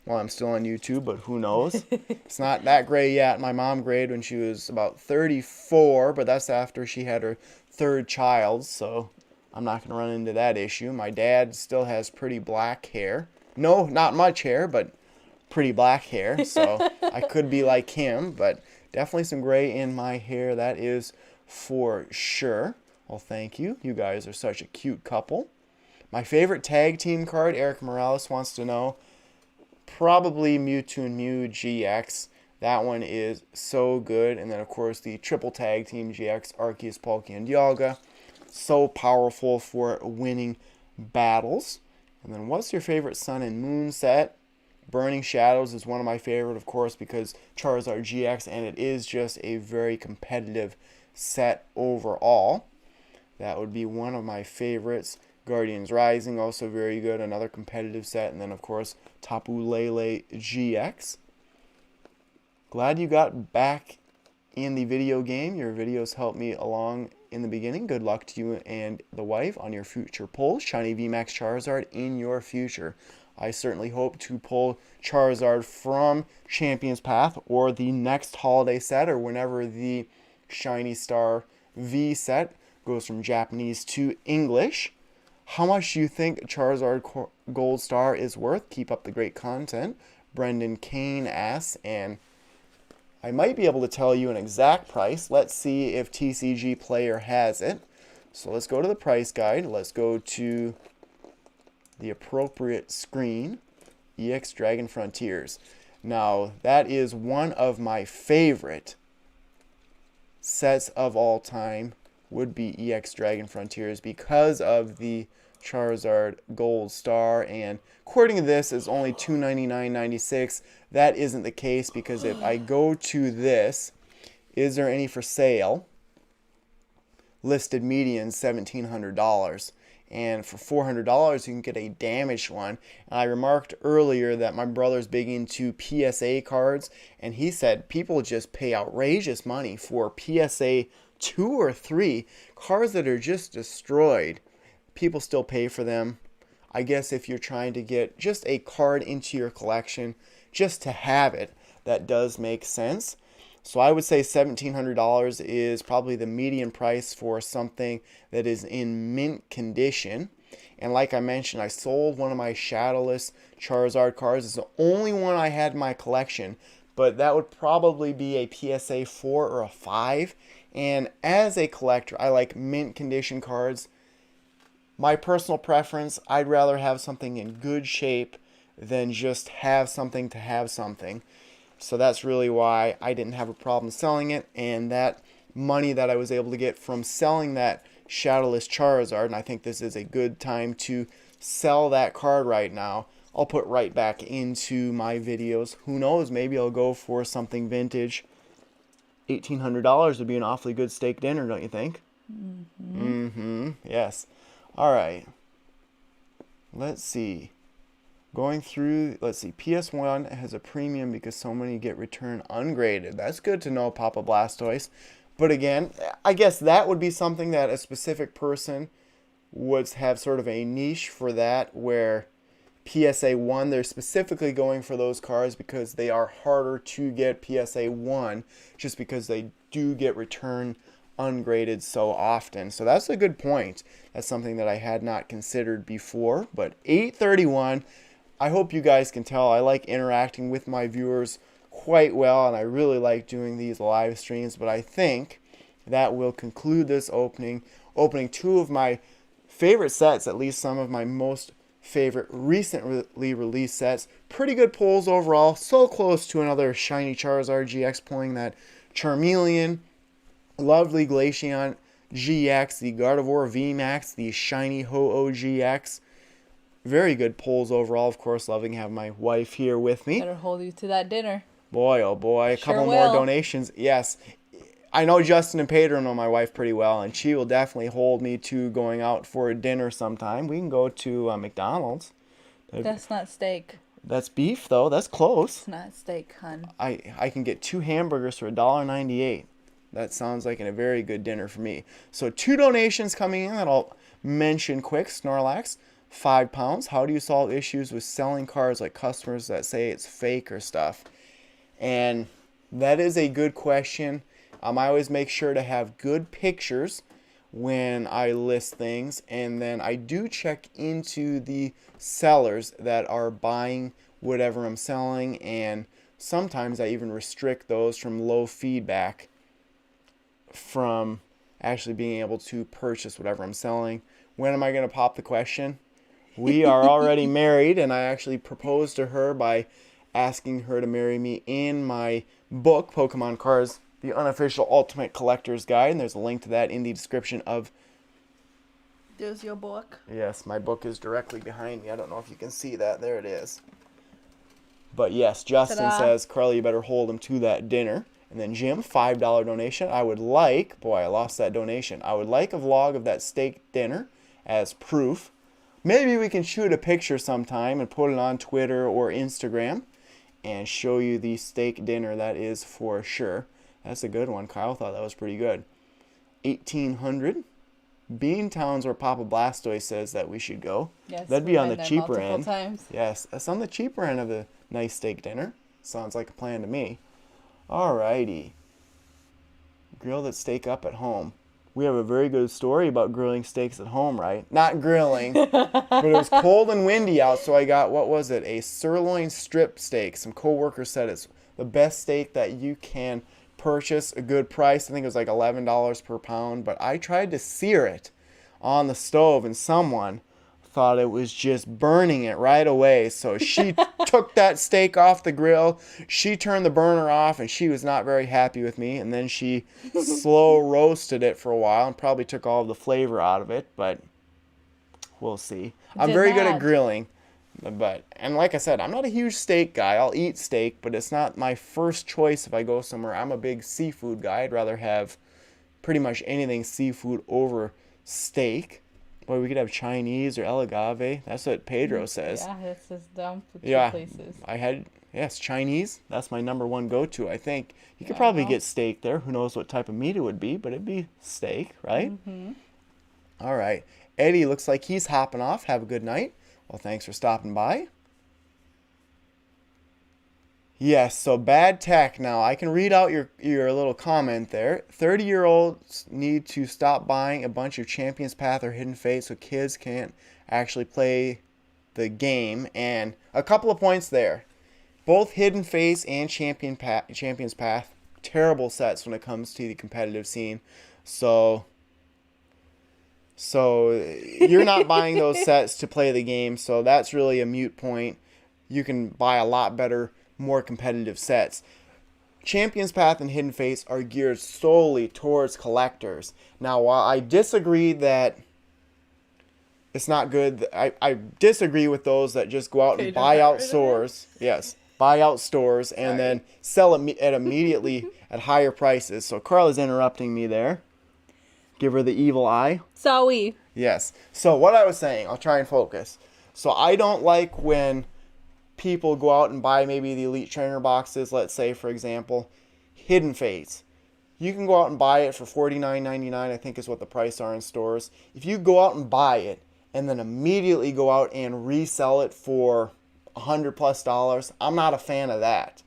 while I'm still on YouTube, but who knows? It's not that gray yet. My mom grayed when she was about 34, but that's after she had her 3rd child, so I'm not going to run into that issue. My dad still has pretty black hair. No, not much hair, but pretty black hair, so I could be like him, but definitely some gray in my hair, that is for sure. Well, thank you. You guys are such a cute couple. My favorite tag team card, Eric Morales wants to know. Probably Mewtwo and Mew GX. That one is so good. And then, of course, the triple tag team GX, Arceus, Palkia, and Dialga. So powerful for winning battles. And then, what's your favorite Sun and Moon set? Burning Shadows is one of my favorite, of course, because Charizard GX, and it is just a very competitive set overall. That would be one of my favorites. Guardians Rising, also very good, another competitive set. And then, of course, Tapu Lele GX. Glad you got back in the video game. Your videos helped me along in the beginning. Good luck to you and the wife on your future pulls. Shiny VMAX Charizard in your future. I certainly hope to pull Charizard from Champions Path or the next holiday set, or whenever the Shiny Star V set goes from Japanese to English. How much do you think Charizard Gold Star is worth? Keep up the great content. Brendan Kane asks, and I might be able to tell you an exact price. Let's see if TCG Player has it. So let's go to the price guide. Let's go to the appropriate screen. EX Dragon Frontiers. Now, that is one of my favorite sets of all time. would be EX Dragon Frontiers because of the Charizard Gold Star, and according to this is only $299.96. That isn't the case, because if I go to this, is there any for sale? Listed median $1,700. And for $400 you can get a damaged one. And I remarked earlier that my brother's big into PSA cards, and he said people just pay outrageous money for PSA 2 or 3 cards that are just destroyed. People still pay for them. I guess if you're trying to get just a card into your collection just to have it, that does make sense. So I would say $1,700 is probably the median price for something that is in mint condition. And like I mentioned, I sold one of my Shadowless Charizard cards. It's the only one I had in my collection, but that would probably be a PSA 4 or a 5. And as a collector, I like mint condition cards. My personal preference, I'd rather have something in good shape than just have something to have something. So that's really why I didn't have a problem selling it, and that money that I was able to get from selling that Shadowless Charizard, and I think this is a good time to sell that card right now, I'll put right back into my videos. Who knows, maybe I'll go for something vintage. $1,800 would be an awfully good steak dinner, don't you think? Yes. All right. Let's see. Going through, let's see, PS1 has a premium because so many get returned ungraded. That's good to know, Papa Blastoise. But again, I guess that would be something that a specific person would have sort of a niche for that, where PSA 1, they're specifically going for those cards because they are harder to get PSA 1, just because they do get returned ungraded so often. So that's a good point. That's something that I had not considered before. But 831, I hope you guys can tell I like interacting with my viewers quite well, and I really like doing these live streams. But I think that will conclude this opening 2 of my favorite sets, at least some of my most favorite recently released sets. Pretty good pulls overall, so close to another Shiny Charizard GX pulling that Charmeleon, lovely Glaceon GX, the Gardevoir VMAX, the Shiny Ho-Oh GX. Very good pulls overall. Of course, loving having my wife here with me. Better hold you to that dinner. Boy, oh boy, a Sure couple more donations. Yes, I know Justin and Pedro know my wife pretty well, and she will definitely hold me to going out for a dinner sometime. We can go to McDonald's. That's not steak. That's beef, though. That's close. It's not steak, hun. I can get 2 hamburgers for $1.98. That sounds like a very good dinner for me. So 2 donations coming in that I'll mention quick. Snorlax, £5. How do you solve issues with selling cards like customers that say it's fake or stuff? And that is a good question. I always make sure to have good pictures when I list things, and then I do check into the sellers that are buying whatever I'm selling, and sometimes I even restrict those from low feedback from actually being able to purchase whatever I'm selling. When am I going to pop the question? We are already married, and I actually proposed to her by asking her to marry me in my book, Pokemon Cards, the Unofficial Ultimate Collector's Guide, and there's a link to that in the description of... There's your book. Yes, my book is directly behind me. I don't know if you can see that. There it is. But yes, Justin says, Carly, you better hold him to that dinner. And then Jim, $5 donation. I would like... Boy, I lost that donation. I would like a vlog of that steak dinner as proof. Maybe we can shoot a picture sometime and put it on Twitter or Instagram and show you the steak dinner. That is for sure. That's a good one. Kyle thought that was pretty good. 1,800. Beantowns, where Papa Blastoise says that we should go. Yes, that'd be on the cheaper end. Times. Yes, that's on the cheaper end of the nice steak dinner. Sounds like a plan to me. Alrighty. Grill that steak up at home. We have a very good story about grilling steaks at home, right? Not grilling, but it was cold and windy out, so I got, what was it, a sirloin strip steak. Some coworkers said it's the best steak that you can purchase, a good price. I think it was like $11 per pound, but I tried to sear it on the stove, and someone thought it was just burning it right away. So she took that steak off the grill. She turned the burner off, and she was not very happy with me. And then she slow roasted it for a while and probably took all of the flavor out of it. But we'll see. I'm very good at grilling. And like I said, I'm not a huge steak guy. I'll eat steak, but it's not my first choice if I go somewhere. I'm a big seafood guy. I'd rather have pretty much anything seafood over steak. Boy, we could have Chinese or El Agave. That's what Pedro says. Yeah, that's just down for two Yeah, places. yes, Chinese. That's my number one go-to, I think. You could probably get steak there. Who knows what type of meat it would be, but it'd be steak, right? Mm-hmm. All right. Eddie looks like he's hopping off. Have a good night. Well, thanks for stopping by. Yes, so bad tech. Now, I can read out your little comment there. 30-year-olds need to stop buying a bunch of Champions Path or Hidden Fate so kids can't actually play the game. And a couple of points there. Both Hidden Fates and Champions Path, terrible sets when it comes to the competitive scene. So you're not buying those sets to play the game, so that's really a moot point. You can buy a lot better, more competitive sets. Champions Path and Hidden Fates are geared solely towards collectors. Now, while I disagree that it's not good, I disagree with those that just go out and buy out stores. Yes, buy out stores and then sell it at immediately at higher prices. So Carla's interrupting me there. Give her the evil eye. Sorry. Yes. So what I was saying, I'll try and focus. So I don't like when people go out and buy maybe the Elite Trainer boxes, let's say, for example, Hidden Fates. You can go out and buy it for $49.99, I think is what the price are in stores. If you go out and buy it and then immediately go out and resell it for $100+, I'm not a fan of that.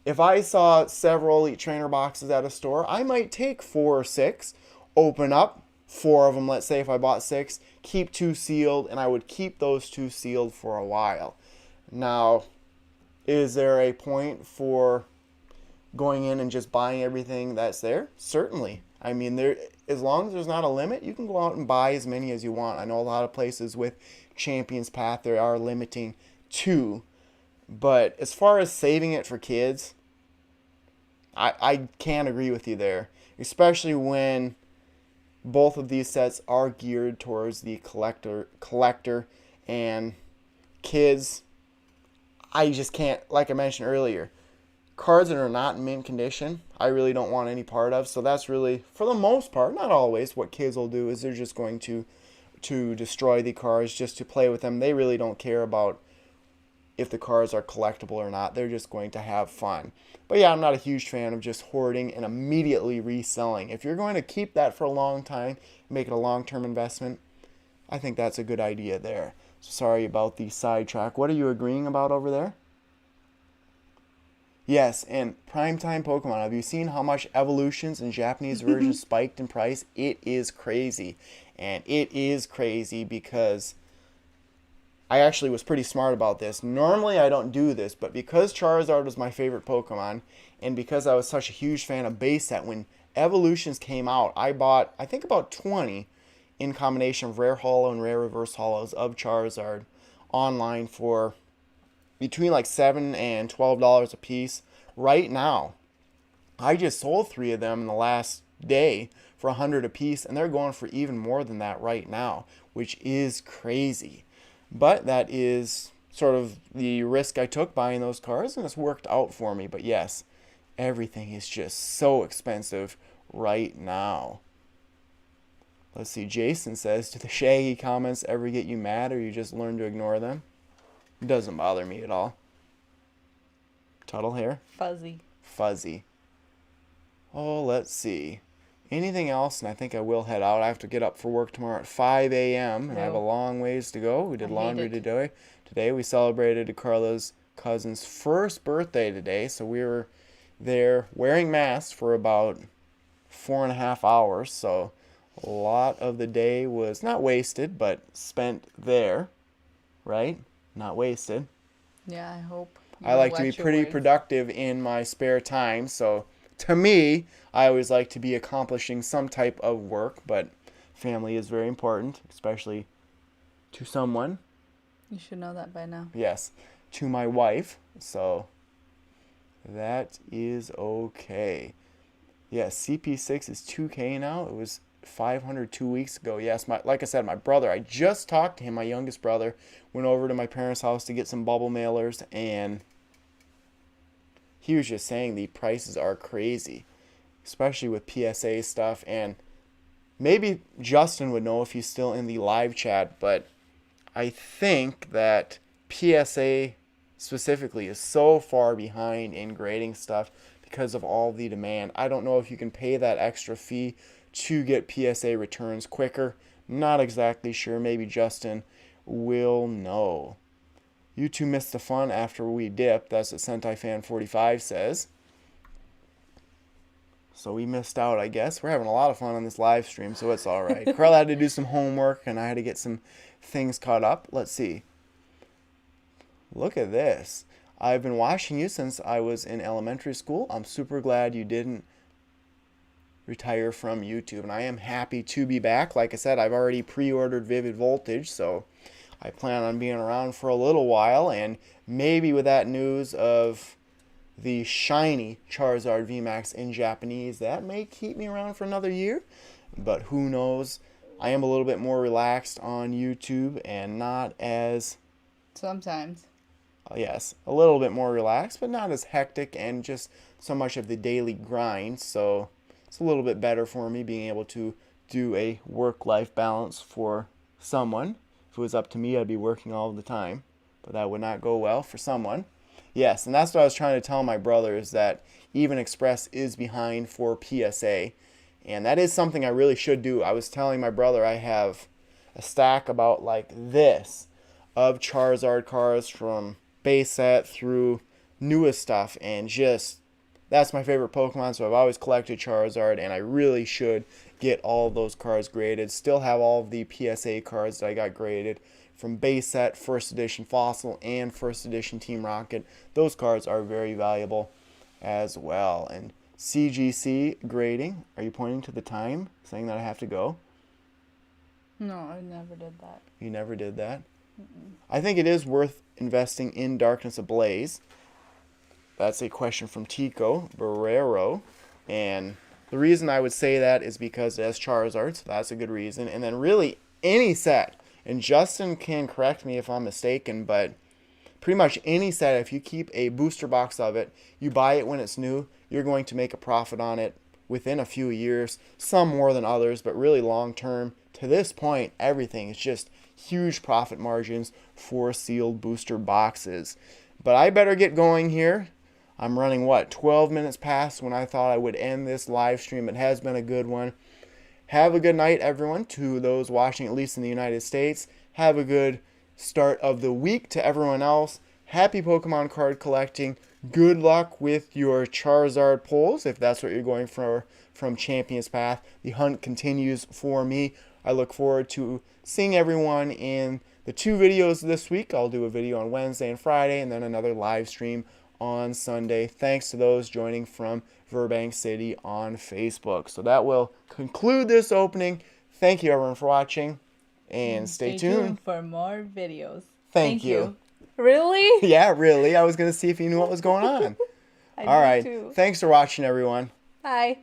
If I saw several Elite Trainer boxes at a store, I might take 4 or 6, open up 4 of them, let's say if I bought 6, keep 2 sealed, and I would keep those 2 sealed for a while. Now, is there a point for going in and just buying everything that's there? Certainly. I mean, as long as there's not a limit, you can go out and buy as many as you want. I know a lot of places with Champions Path, they are limiting 2. But as far as saving it for kids, I can't agree with you there. Especially when both of these sets are geared towards the collector and kids. I just can't, like I mentioned earlier, cards that are not in mint condition, I really don't want any part of. So that's really, for the most part, not always, what kids will do is they're just going to destroy the cards just to play with them. They really don't care about if the cards are collectible or not. They're just going to have fun. But yeah, I'm not a huge fan of just hoarding and immediately reselling. If you're going to keep that for a long time, make it a long-term investment, I think that's a good idea there. So sorry about the sidetrack. What are you agreeing about over there? Yes, and Primetime Pokemon. Have you seen how much evolutions and Japanese versions spiked in price? It is crazy. And it is crazy because I actually was pretty smart about this. Normally I don't do this, but because Charizard was my favorite Pokemon, and because I was such a huge fan of base set, when evolutions came out, I bought, I think, about 20 in combination of rare holo and rare reverse holos of Charizard online for between like $7 and $12 a piece. Right now, I just sold 3 of them in the last day for $100 a piece, and they're going for even more than that right now, which is crazy. But that is sort of the risk I took buying those cards, and it's worked out for me. But yes, everything is just so expensive right now. Let's see, Jason says, do the shaggy comments ever get you mad, or you just learn to ignore them? It doesn't bother me at all. Tuttle hair? Fuzzy. Oh, let's see. Anything else? And I think I will head out. I have to get up for work tomorrow at 5 a.m. and I have a long ways to go. We did laundry today. Today we celebrated Carla's cousin's first birthday today, so we were there wearing masks for about 4.5 hours. So a lot of the day was not wasted, but spent there, right? Not wasted. Yeah, I hope. I like to be pretty productive in my spare time, so to me, I always like to be accomplishing some type of work, but family is very important, especially to someone. You should know that by now. Yes, to my wife. So that is okay. Yes, CP6 is 2K now. It was 500 2 weeks ago. Yes, like I said, my brother, I just talked to him, my youngest brother, went over to my parents' house to get some bubble mailers, and he was just saying the prices are crazy, especially with PSA stuff. And maybe Justin would know if he's still in the live chat, but I think that PSA specifically is so far behind in grading stuff because of all the demand. I don't know if you can pay that extra fee to get PSA returns quicker. Not exactly sure. Maybe Justin will know. You two missed the fun after we dipped. That's what Sentai Fan 45 says. So we missed out, I guess. We're having a lot of fun on this live stream, so it's all right. Carl had to do some homework, and I had to get some things caught up. Let's see. Look at this. I've been watching you since I was in elementary school. I'm super glad you didn't retire from YouTube, and I am happy to be back. Like I said, I've already pre-ordered Vivid Voltage, so I plan on being around for a little while, and maybe with that news of the Shiny Charizard VMAX in Japanese, that may keep me around for another year, but who knows. I am a little bit more relaxed on YouTube and not as... Sometimes. Yes, a little bit more relaxed, but not as hectic and just so much of the daily grind, so it's a little bit better for me being able to do a work-life balance for someone. If it was up to me, I'd be working all the time, but that would not go well for someone. Yes, and that's what I was trying to tell my brother, is that Even Express is behind for PSA, and that is something I really should do. I was telling my brother I have a stack about like this of Charizard cards from base set through newest stuff, and just that's my favorite Pokemon, so I've always collected Charizard, and I really should get all of those cards graded. Still have all of the PSA cards that I got graded from base set, first edition Fossil, and first edition Team Rocket. Those cards are very valuable as well. And CGC grading, are you pointing to the time, saying that I have to go? No, I never did that. You never did that? I think it is worth investing in Darkness Ablaze. That's a question from Tico Barrero. And the reason I would say that is because it has Charizard, so that's a good reason. And then really any set, and Justin can correct me if I'm mistaken, but pretty much any set, if you keep a booster box of it, you buy it when it's new, you're going to make a profit on it within a few years, some more than others, but really long term. To this point, everything is just huge profit margins for sealed booster boxes. But I better get going here. I'm running, 12 minutes past when I thought I would end this live stream. It has been a good one. Have a good night, everyone, to those watching, at least in the United States. Have a good start of the week to everyone else. Happy Pokemon card collecting. Good luck with your Charizard pulls, if that's what you're going for from Champion's Path. The hunt continues for me. I look forward to seeing everyone in the 2 videos this week. I'll do a video on Wednesday and Friday, and then another live stream on Sunday. Thanks to those joining from Burbank City on Facebook. So that will conclude this opening. Thank you, everyone, for watching, and stay tuned for more videos. Thank you. Really? Yeah, really. I was going to see if you knew what was going on. All right. Too. Thanks for watching, everyone. Bye.